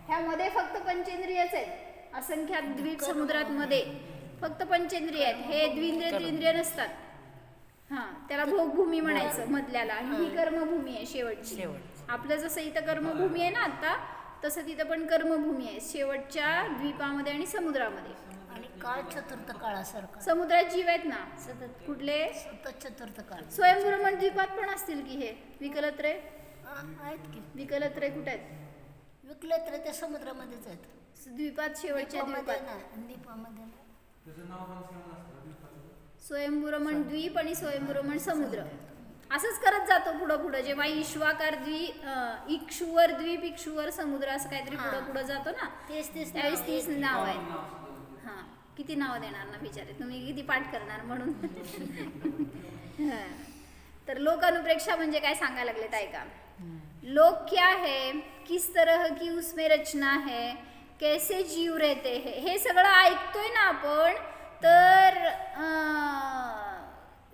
ह्यामध्ये फक्त पंचेंद्रियच आहेत. असंख्यात द्वीप समुद्रात मध्ये फक्त पंचेंद्रिय आहेत. हे द्विंद्रिय त्रिंद्रिय नसतात. त्याला भोगभूमी म्हणायचं मधल्याला. आणि ही कर्मभूमी आहे शेवटची. आपलं जसं इथं कर्मभूमी आहे ना आता, तसं तिथं पण कर्मभूमी आहे शेवटच्या द्वीपामध्ये आणि समुद्रामध्ये. आणि काळ चतुर्थ काळासारखा समुद्रात जीव आहेत ना सतत. कुठले? सतत चतुर्थ काळ. स्वयंभूरमण द्वीपात पण असतील की हे विकलत्रे? आहेत की. विकलत्रे कुठे आहेत? विकलत्रे त्या समुद्रामध्येच आहेत. द्वीपात शेवटच्या द्वीपामध्ये. स्वयंभूरमण द्वीप आणि स्वयंभूरमण समुद्र असंच करत जातो पुढं पुढं. जेव्हा इक्ष्वाकार द्वीप, इक्षुवर द्वीप, इक्षुवर समुद्र असं काहीतरी पुढं पुढं जातो ना, त्यावेळेस 30 नाव आहेत. किती नावं देणार ना बिचारे तुम्ही, किती पाठ करणार म्हणून. तर लोक अनुप्रेक्षा म्हणजे काय सांगायला लागलेत ऐका. लोक क्या है, किस तरह की उसमें रचना है, कैसे जीव रहते हैं, हे सगळं ऐकतोय ना आपण, तर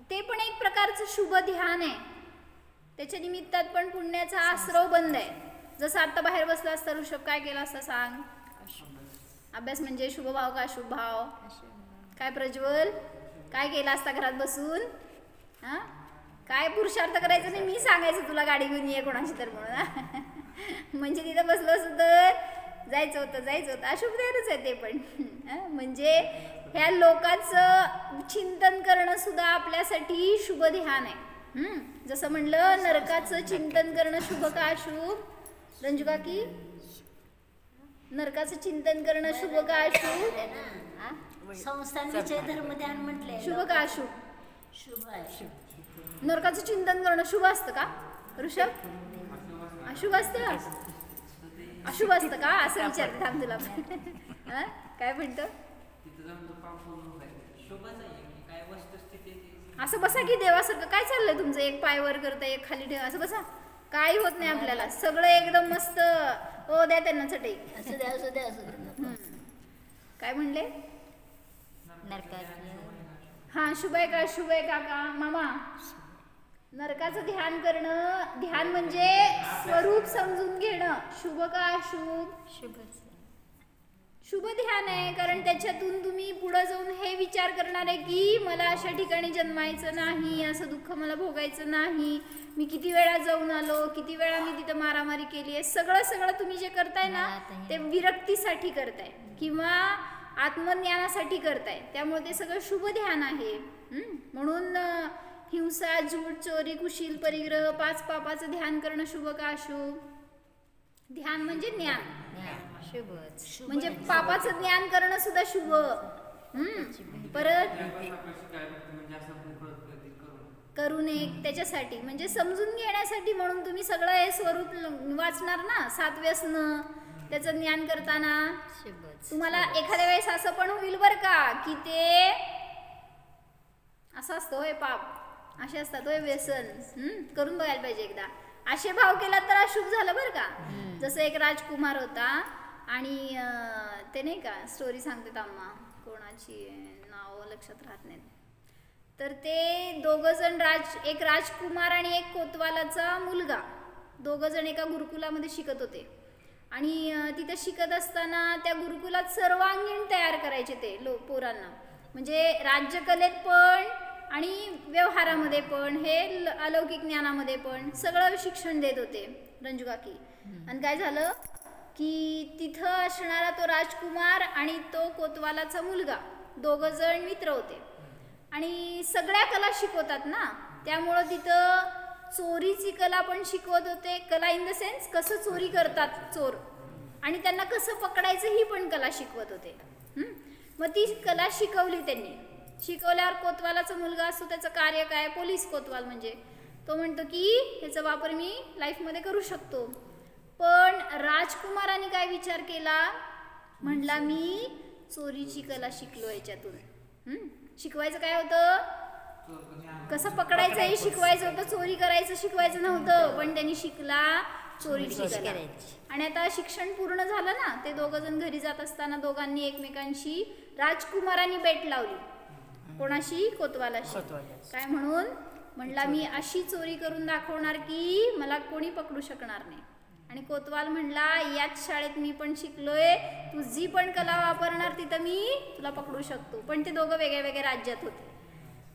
ते पण एक प्रकारचं शुभ ध्यान आहे. त्याच्या निमित्तात पण पुण्याचा आश्रव बंद आहे. जसं आता बाहेर बसला असता ऋषभ काय केला असता सांग? अभ्यास म्हणजे शुभ भाव का अशुभ भाव? काय प्रज्वल काय केला असता घरात बसून? हा काय पुरुषार्थ करायचं नाही, मी सांगायचं तुला गाडी घेऊन ये कोणाची तर म्हणून. म्हणजे तिथं बसलो असं तर जायचं होतं. अशुभ ध्यानच आहे ते पण. म्हणजे ह्या लोकांचं चिंतन करणं सुद्धा आपल्यासाठी शुभ ध्यान आहे. जसं म्हणलं नरकाचं चिंतन करणं शुभ का अशुभ? रंजुका की नरकाचं चिंतन करणं शुभ का अशुभ? संस्थान विषय धर्म ध्यान म्हटलंय. शुभ का अशुभ? शुभ आहे. नरकाचं चिंतन करणं शुभ असतं का ऋषभ? अशुभ असतं? अशुभ असतं का असं विचारते थांब तुला. काय म्हणतो? असं बसा की देवासारखं. काय चाललंय तुमचं? एक पाय वर करताय एक खाली ठेवा, असं बसा. काही होत नाही आपल्याला, सगळं एकदम मस्त. ओ द्या त्यांना चटई. असू द्या. काय म्हणले? नरकाची हा शुभ आहे का अशुभ आहे काका मामा? नरकाचं ध्यान करणं, ध्यान म्हणजे स्वरूप समजून घेणं. शुभ का अशुभ? शुभ ध्यान आहे. कारण त्याच्यातून तुम्ही पुढे जाऊन हे विचार करणार आहे की मला अशा ठिकाणी जन्मायचं नाही, असं दुःख मला भोगायचं नाही, मी किती वेळा जाऊन आलो, किती वेळा मी तिथं मारामारी केली आहे. सगळं तुम्ही जे करताय ना ते विरक्तीसाठी करताय किंवा आत्मज्ञानासाठी करताय. त्यामुळे ते सगळं शुभ ध्यान आहे. म्हणून हिंसा, झूट, चोरी, कुशील, परिग्रह, 5 पापाचं ध्यान करणं शुभ का अशुभ? ध्यान म्हणजे ज्ञान, म्हणजे पापाचं ज्ञान करणं सुद्धा शुभ. परत करू नये त्याच्यासाठी म्हणजे समजून घेण्यासाठी. म्हणून तुम्ही सगळं हे स्वरूप वाचणार ना, 7 व्यसनं त्याचं ज्ञान करताना. तुम्हाला एखाद्या वेळेस असं पण होईल बरं का की ते असं असतं होय पाप, असे असतात होय व्यसन. करून बघायला पाहिजे एकदा. असे भाव केला तर अशुभ झालं बरं का. जसं एक राजकुमार होता आणि ते नाही का स्टोरी सांगते आम्हा, कोणाची नाव लक्षात राहत नाहीत. तर ते दोघं जण एक राजकुमार आणि एक कोतवालाचा मुलगा, दोघं जण एका गुरुकुलामध्ये शिकत होते. आणि तिथे शिकत असताना त्या गुरुकुलात सर्वांगीण तयार करायचे ते पोरांना. म्हणजे राज्यकलेत पण आणि व्यवहारामध्ये पण, हे अलौकिक ज्ञानामध्ये पण सगळं शिक्षण देत होते रंजुकाकी. आणि काय झालं की तिथं असणारा तो राजकुमार आणि तो कोतवालाचा मुलगा दोघं जण मित्र होते आणि सगळ्या कला शिकवतात ना. त्यामुळं तिथं चोरीची कला पण शिकवत होते. कला इन द सेन्स कसं चोरी करतात चोर, आणि त्यांना कसं पकडायचं ही पण कला शिकवत होते. मग ती कला शिकवली त्यांनी. शिकवल्यावर कोतवालाचा मुलगा असतो, त्याचं कार्य काय, पोलीस कोतवाल म्हणजे, तो म्हणतो की ह्याचा वापर मी लाईफमध्ये करू शकतो. पण राजकुमाराने काय विचार केला, म्हणला मी चोरीची कला शिकलो याच्यातून. शिकवायचं काय होतं, कसं पकडायचं हे शिकवायचं होतं, चोरी करायचं शिकवायचं नव्हतं. पण त्यांनी शिकला चोरीची कला. आणि आता शिक्षण पूर्ण झालं ना, ते दोघं जण घरी जात असताना दोघांनी एकमेकांशी, राजकुमारांनी बेट लावली. कोणाशी? कोतवालाशी. काय म्हणून? म्हणला मी अशी चोरी करून दाखवणार की मला कोणी पकडू शकणार नाही. आणि कोतवाल म्हणला याच शाळेत मी पण शिकलोय, तू जी पण कला वापरणार तिथं मी तुला पकडू शकतो. पण ते दोघं वेगळ्या वेगळ्या राज्यात होते,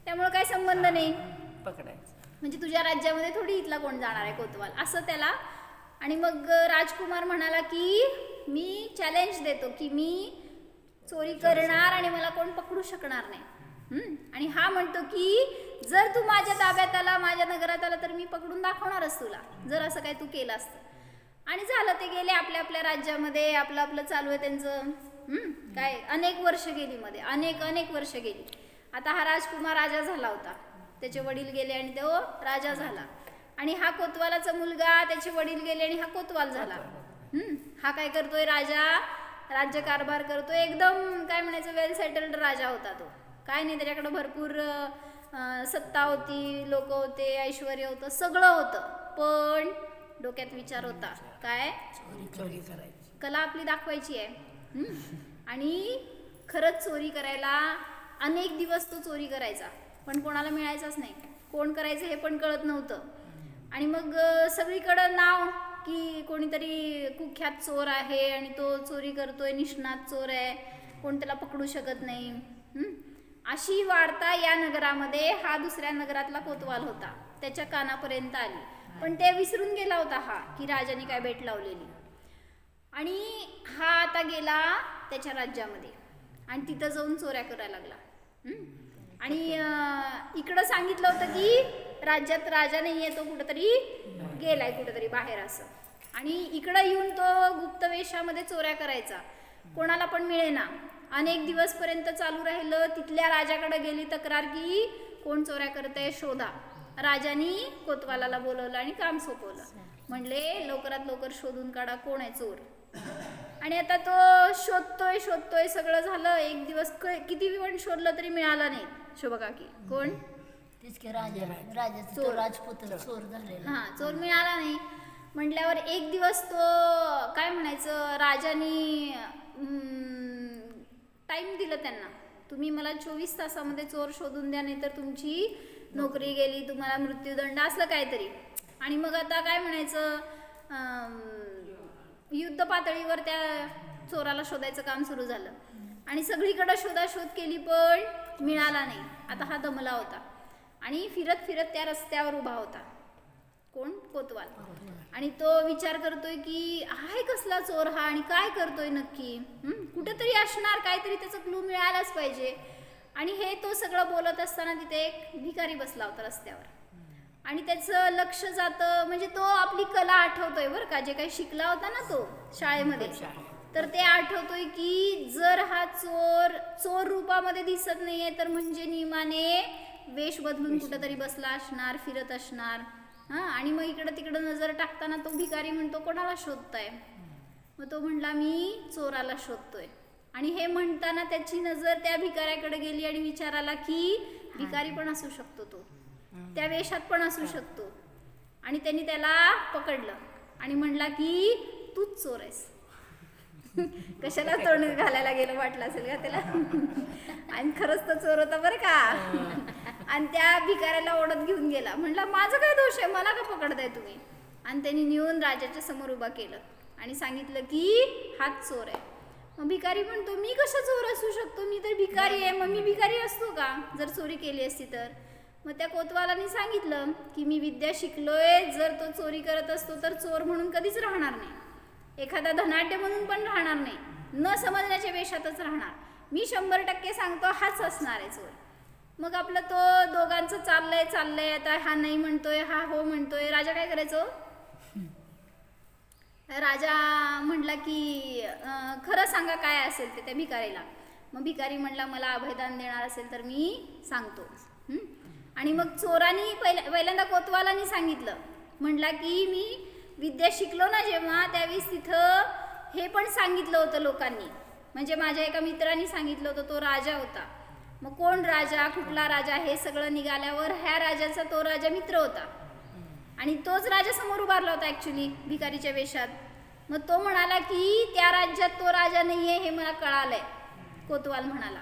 त्यामुळे काही संबंध नाही पकडायचं. म्हणजे तुझ्या राज्यामध्ये थोडी इथला कोण जाणार आहे कोतवाल, असं त्याला. आणि मग राजकुमार म्हणाला की मी चॅलेंज देतो की मी चोरी करणार आणि मला कोण पकडू शकणार नाही. आणि हा म्हणतो की जर तू माझ्या ताब्यात आला, माझ्या नगरात आला, तर मी पकडून दाखवणारच तुला, जर असं काय तू केलं असतं. आणि झालं, ते गेले आपल्या आपल्या राज्यामध्ये, आपलं आपलं चालू आहे त्यांचं. काय अनेक वर्ष गेली मध्ये, अनेक वर्ष गेली. आता हा राजकुमार राजा झाला होता, त्याचे वडील गेले आणि तो राजा झाला. आणि हा कोतवालाचा मुलगा, त्याचे वडील गेले आणि हा कोतवाल झाला. हा काय करतोय, राजा, राज्यकारभार करतोय. एकदम काय म्हणायचं, वेल सेटल्ड राजा होता तो. काय नाही, त्याच्याकडे भरपूर सत्ता होती, लोक होते, ऐश्वर होतं, सगळं होतं, पण डोक्यात विचार होता काय, चोरी करायची, कला आपली दाखवायची आहे. आणि खरंच चोरी करायला अनेक दिवस तो चोरी करायचा, पण कोणाला मिळायचाच नाही, कोण करायचं हे पण कळत नव्हतं. आणि मग सगळीकडं नाव की कोणीतरी कुख्यात चोर आहे आणि तो चोरी करतोय, निष्णात चोर आहे, कोण त्याला पकडू शकत नाही. अशी वार्ता या नगरामध्ये हा दुसऱ्या नगरातला कोतवाल होता त्याच्या कानापर्यंत आली, पण ते विसरून गेला होता हा की राजाने काय भेट लावलेली. आणि हा आता गेला त्याच्या राज्यामध्ये आणि तिथं जाऊन चोऱ्या करायला लागला. आणि इकडं सांगितलं होतं की राज्यात राजा नाही आहे, तो कुठंतरी गेलाय कुठंतरी बाहेर असं. आणि इकडं येऊन तो गुप्त वेशामध्ये चोऱ्या करायचा, कोणाला पण मिळेना. अनेक दिवसपर्यंत चालू राहिलं. तिथल्या राजाकडे गेली तक्रार की कोण चोऱ्या करतंय शोधा. राजानी कोतवालाला बोलवलं आणि काम सोपवलं. म्हणले लवकरात लवकर शोधून काढा कोण आहे चोर. आणि आता तो शोधतोय सगळं झालं. एक दिवस किती पण शोधलं तरी मिळालं नाही. शोभा काकी कोण, तेच की राजाचा तो राजपुत्र चोर झालेला. हा, चोर मिळाला नाही. म्हटल्यावर एक दिवस तो काय म्हणायचं, राजानी टाइम दिलं त्यांना, तुम्ही मला 24 तासामध्ये चोर शोधून द्या, नाही तर तुमची नोकरी गेली, तुम्हाला मृत्यूदंड, असलं काहीतरी. आणि मग आता काय म्हणायचं, युद्ध पातळीवर त्या चोराला शोधायचं काम सुरू झालं. आणि सगळीकडे शोधाशोध केली पण मिळाला नाही. आता हा दमला होता आणि फिरत त्या रस्त्यावर उभा होता. कोण, कोतवाल. आणि तो विचार करतोय की हाय कसला चोर हा आणि काय करतोय नक्की, कुठेतरी असणार, काहीतरी त्याचं क्लू मिळालाच पाहिजे. आणि हे तो सगळं बोलत असताना तिथे एक भिकारी बसला होता रस्त्यावर. आणि त्याचं लक्ष जातं, म्हणजे तो आपली कला आठवतोय बरं का, जे काही शिकला होता ना तो शाळेमध्ये, तर ते आठवतोय की जर हा चोर रूपामध्ये दिसत नाहीये तर म्हणजे नियमाने वेश बदलून कुठेतरी बसला असणार, फिरत असणार. आणि मग इकडं तिकडं नजर टाकताना तो भिकारी म्हणतो कोणाला शोधताय. मग तो म्हणला मी चोराला शोधतोय. आणि हे म्हणताना त्याची नजर त्या भिकाऱ्याकडे गेली आणि विचार आला की भिकारी पण असू शकतो, तो त्या वेशात पण असू शकतो. आणि त्यांनी त्याला पकडलं आणि म्हणला की तूच चोर आहेस. कशाला तोंड घालायला गेलं वाटलं असेल का त्याला. आणि खरंच तो चोर होता बरं का. आणि त्या भिकाऱ्याला ओढत घेऊन गेला. म्हणला माझं काय दोष आहे, मला का पकडताय तुम्ही. आणि त्यांनी नेऊन राजाच्या समोर उभा केलं आणि सांगितलं की हाच चोर आहे. मग भिकारी म्हणतो मी कशा चोर असू शकतो, मी तर भिकारी आहे, मग मी भिकारी असतो का जर चोरी केली असती तर. मग त्या कोतवालाने सांगितलं की मी विद्या शिकलोय, जर तो चोरी करत असतो तर चोर म्हणून कधीच राहणार नाही, एखादा धनाढ्य म्हणून पण राहणार नाही, न समजण्याच्या वेशातच राहणार. मी 100% सांगतो हाच असणार आहे चोर. मग आपलं तो दोघांचं चाललंय. आता हा नाही म्हणतोय, हा हो म्हणतोय. राजा काय करायचं, राजा म्हटला की खरं सांगा काय असेल ते त्या भिकारीला. मग भिकारी म्हणला मला अभयदान देणार असेल तर मी सांगतो. आणि मग चोरांनी पहिल्यांदा कोतवालांनी सांगितलं, म्हटला की मी विद्या शिकलो ना जेव्हा, त्यावेळेस तिथं हे पण सांगितलं होतं लोकांनी, म्हणजे माझ्या एका मित्रांनी सांगितलं होतं, तो राजा होता. मग कोण राजा, कुठला राजा, हे सगळं निघाल्यावर ह्या राजाचा तो राजा मित्र होता आणि तोच राजा समोर उभारला होता ॲक्च्युली भिकारीच्या वेशात. मग तो म्हणाला की त्या राज्यात तो राजा नाही आहे हे मला कळालंय, कोतवाल म्हणाला.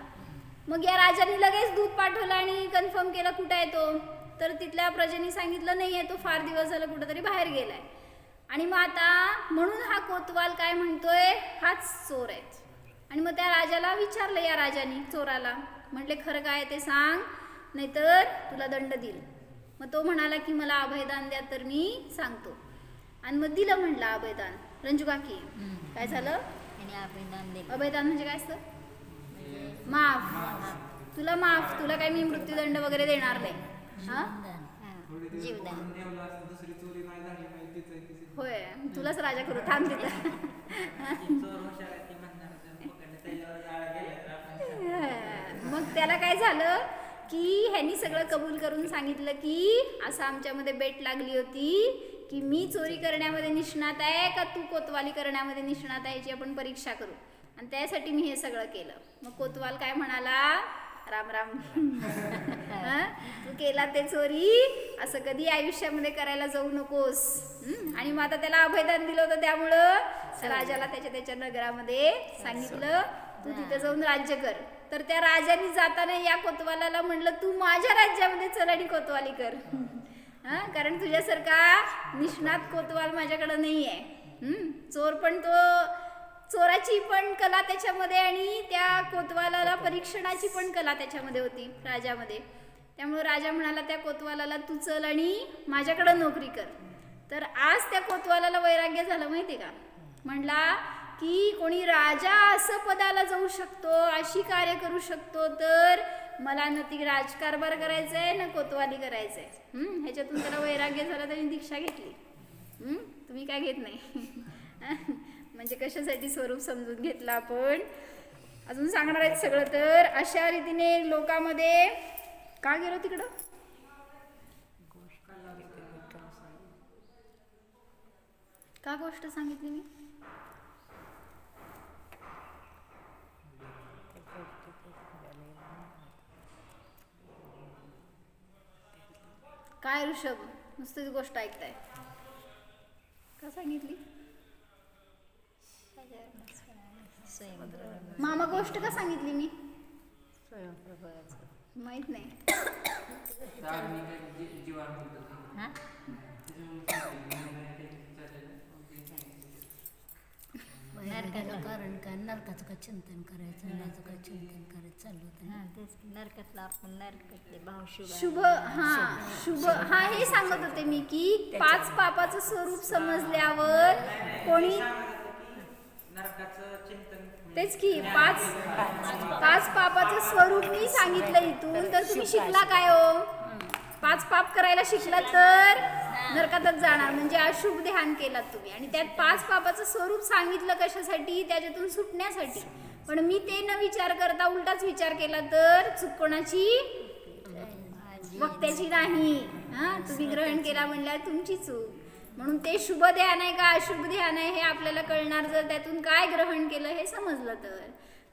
मग या राजाने लगेच दूत पाठवलं आणि कन्फर्म केलं कुठं आहे तो. तर तिथल्या प्रजेनी सांगितलं नाही आहे, तो फार दिवस झालं कुठंतरी बाहेर गेलाय. आणि मग आता म्हणून हा कोतवाल काय म्हणतोय हाच चोर आहे. आणि मग त्या राजाला विचारलं या राजाने चोराला, म्हटले खरं काय ते सांग, नाहीतर तुला दंड देईल. मग तो म्हणाला की मला अभयदान द्या तर मी सांगतो. आणि मग दिलं म्हणलं अभयदान. रंजू काकी काय झालं, अभयदान म्हणजे काय असतं, माफ, तुला माफ, तुला काय मी मृत्यूदंड वगैरे देणार नाही. हा जीवदान. होय, तुलाच राजा करू, थांब तिथं. मग त्याला काय झालं की ह्यांनी सगळं कबूल करून सांगितलं की असं आमच्यामध्ये बेट लागली होती की मी चोरी करण्यामध्ये निष्णात आहे का तू कोतवाली करण्यामध्ये निष्णात आहे, याची आपण परीक्षा करू, आणि त्यासाठी मी हे सगळं केलं. मग कोतवाल काय म्हणाला, राम राम. केला ते चोरी असं कधी आयुष्यामध्ये करायला जाऊ नकोस. आणि मग आता त्याला अभयदान दिलं होतं, त्यामुळं राजाला त्याच्या नगरामध्ये सांगितलं तू तिथे जाऊन राज्य कर. तर त्या राजाने जाताना या कोतवालाला म्हणलं तू माझ्या राज्यामध्ये चल आणि कोतवाली कर. कारण तुझ्यासारखा निष्णात कोतवाल माझ्याकडे नाही आहे. चोर पण तो चोराची पण कला त्याच्यामध्ये आणि त्या कोतवालाला परीक्षणाची पण कला त्याच्यामध्ये होती राजामध्ये. त्यामुळे राजा म्हणाला त्या कोतवालाला तू चल आणि माझ्याकडे नोकरी कर. तर आज त्या कोतवालाला वैराग्य झालं माहिती का. म्हणला की कोणी राजा असं पदाला जाऊ शकतो, अशी कार्य करू शकतो, तर मला न ती राजकारभार करायचा आहे ना कोतवाली करायचंय. ह्याच्यातून त्याला वैराग्य झालं, त्याने दीक्षा घेतली. तुम्ही काय घेत नाही. म्हणजे कशासाठी स्वरूप समजून घेतलं आपण अजून सांगणार आहेत सगळं. तर अशा रीतीने लोकांमध्ये का गेलो तिकडं. का गोष्ट सांगितली मी. काय ऋषभ नुसतीच गोष्ट ऐकताय. का सांगितली मामा. गोष्ट का सांगितली मी माहित नाही. नरकाचं कारण काय, नरकाचं का चिंतन करायचं, नरकाचं का चिंतन करायचं चाललं होतं. तेच नरकातला आपण नरकातले भाव शुभ शुभ हे सांगत होते मी की 5 पापाचं स्वरूप समजल्यावर कोणी तेच की 5 पापाचं स्वरूप मी सांगितलं इथून. तर तुम्ही शिकला काय हो. 5 पाप करायला शिकला तर नरकातच जाणार, म्हणजे अशुभ ध्यान केलात तुम्ही. आणि त्यात 5 पापाचं स्वरूप सांगितलं कशासाठी, त्याच्यातून सुटण्यासाठी. पण मी ते न विचार करता उलटाच विचार केला तर चूक कोणाची, वक्त्याची नाही. तुम्ही ग्रहण केला म्हणल्यावर तुमची चूक. म्हणून ते शुभ ध्यान आहे का अशुभ ध्यान आहे हे आपल्याला कळणार जर त्यातून काय ग्रहण केलं हे समजलं तर.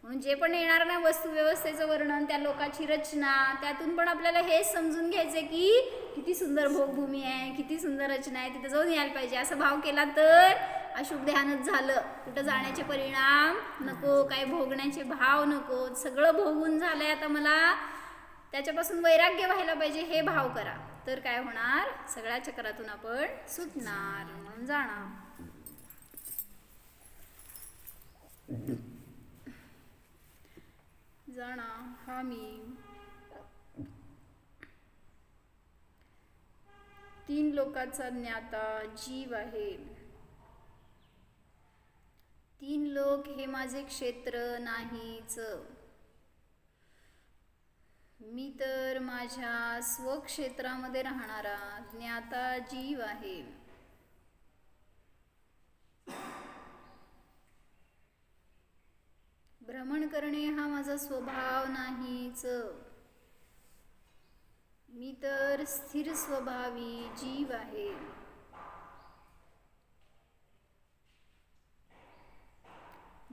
म्हणून जे पण येणार ना वस्तुव्यवस्थेचं वर्णन, त्या लोकाची रचना, त्यातून पण आपल्याला हेच समजून घ्यायचं की किती सुंदर भोगभूमी आहे, किती सुंदर रचना आहे, तिथे जाऊन यायला पाहिजे. असं भाव केला तर अशुभ ध्यानच झालं. कुठं जाण्याचे परिणाम नको, काय भोगण्याचे भाव नको. सगळं भोगून झालंय आता मला त्याच्यापासून वैराग्य व्हायला पाहिजे हे भाव करा. तर काय होणार, सगळ्या चक्रातून आपण सुटणार, म्हणून जाणार. जाणा हा मी 3 लोकाचा ज्ञाता जीव आहे. 3 लोक हे माझे क्षेत्र नाहीच. मी तर माझ्या स्वक्षेत्रामध्ये राहणारा ज्ञाता जीव आहे. भ्रमण करणे हा माझा स्वभाव नाहीच. मी तर स्थिर स्वभावी जीव आहे.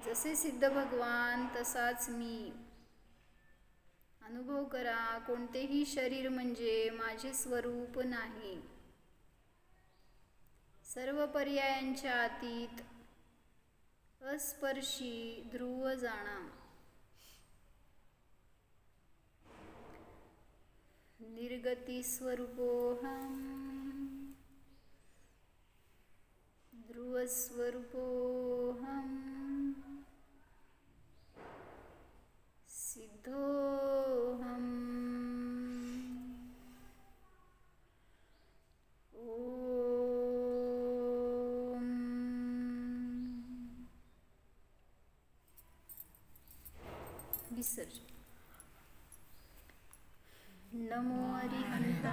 जसे सिद्ध भगवान तसाच मी. अनुभव करा, कोणतेही शरीर म्हणजे माझे स्वरूप नाही. सर्व पर्यायांच्या अतीत, अस्पर्शी ध्रुव जाणा. निर्गती स्वरूपोहम, ध्रुव स्वरूपोहम, सिद्धोहम. विसर्जन. नमो हरिहंता.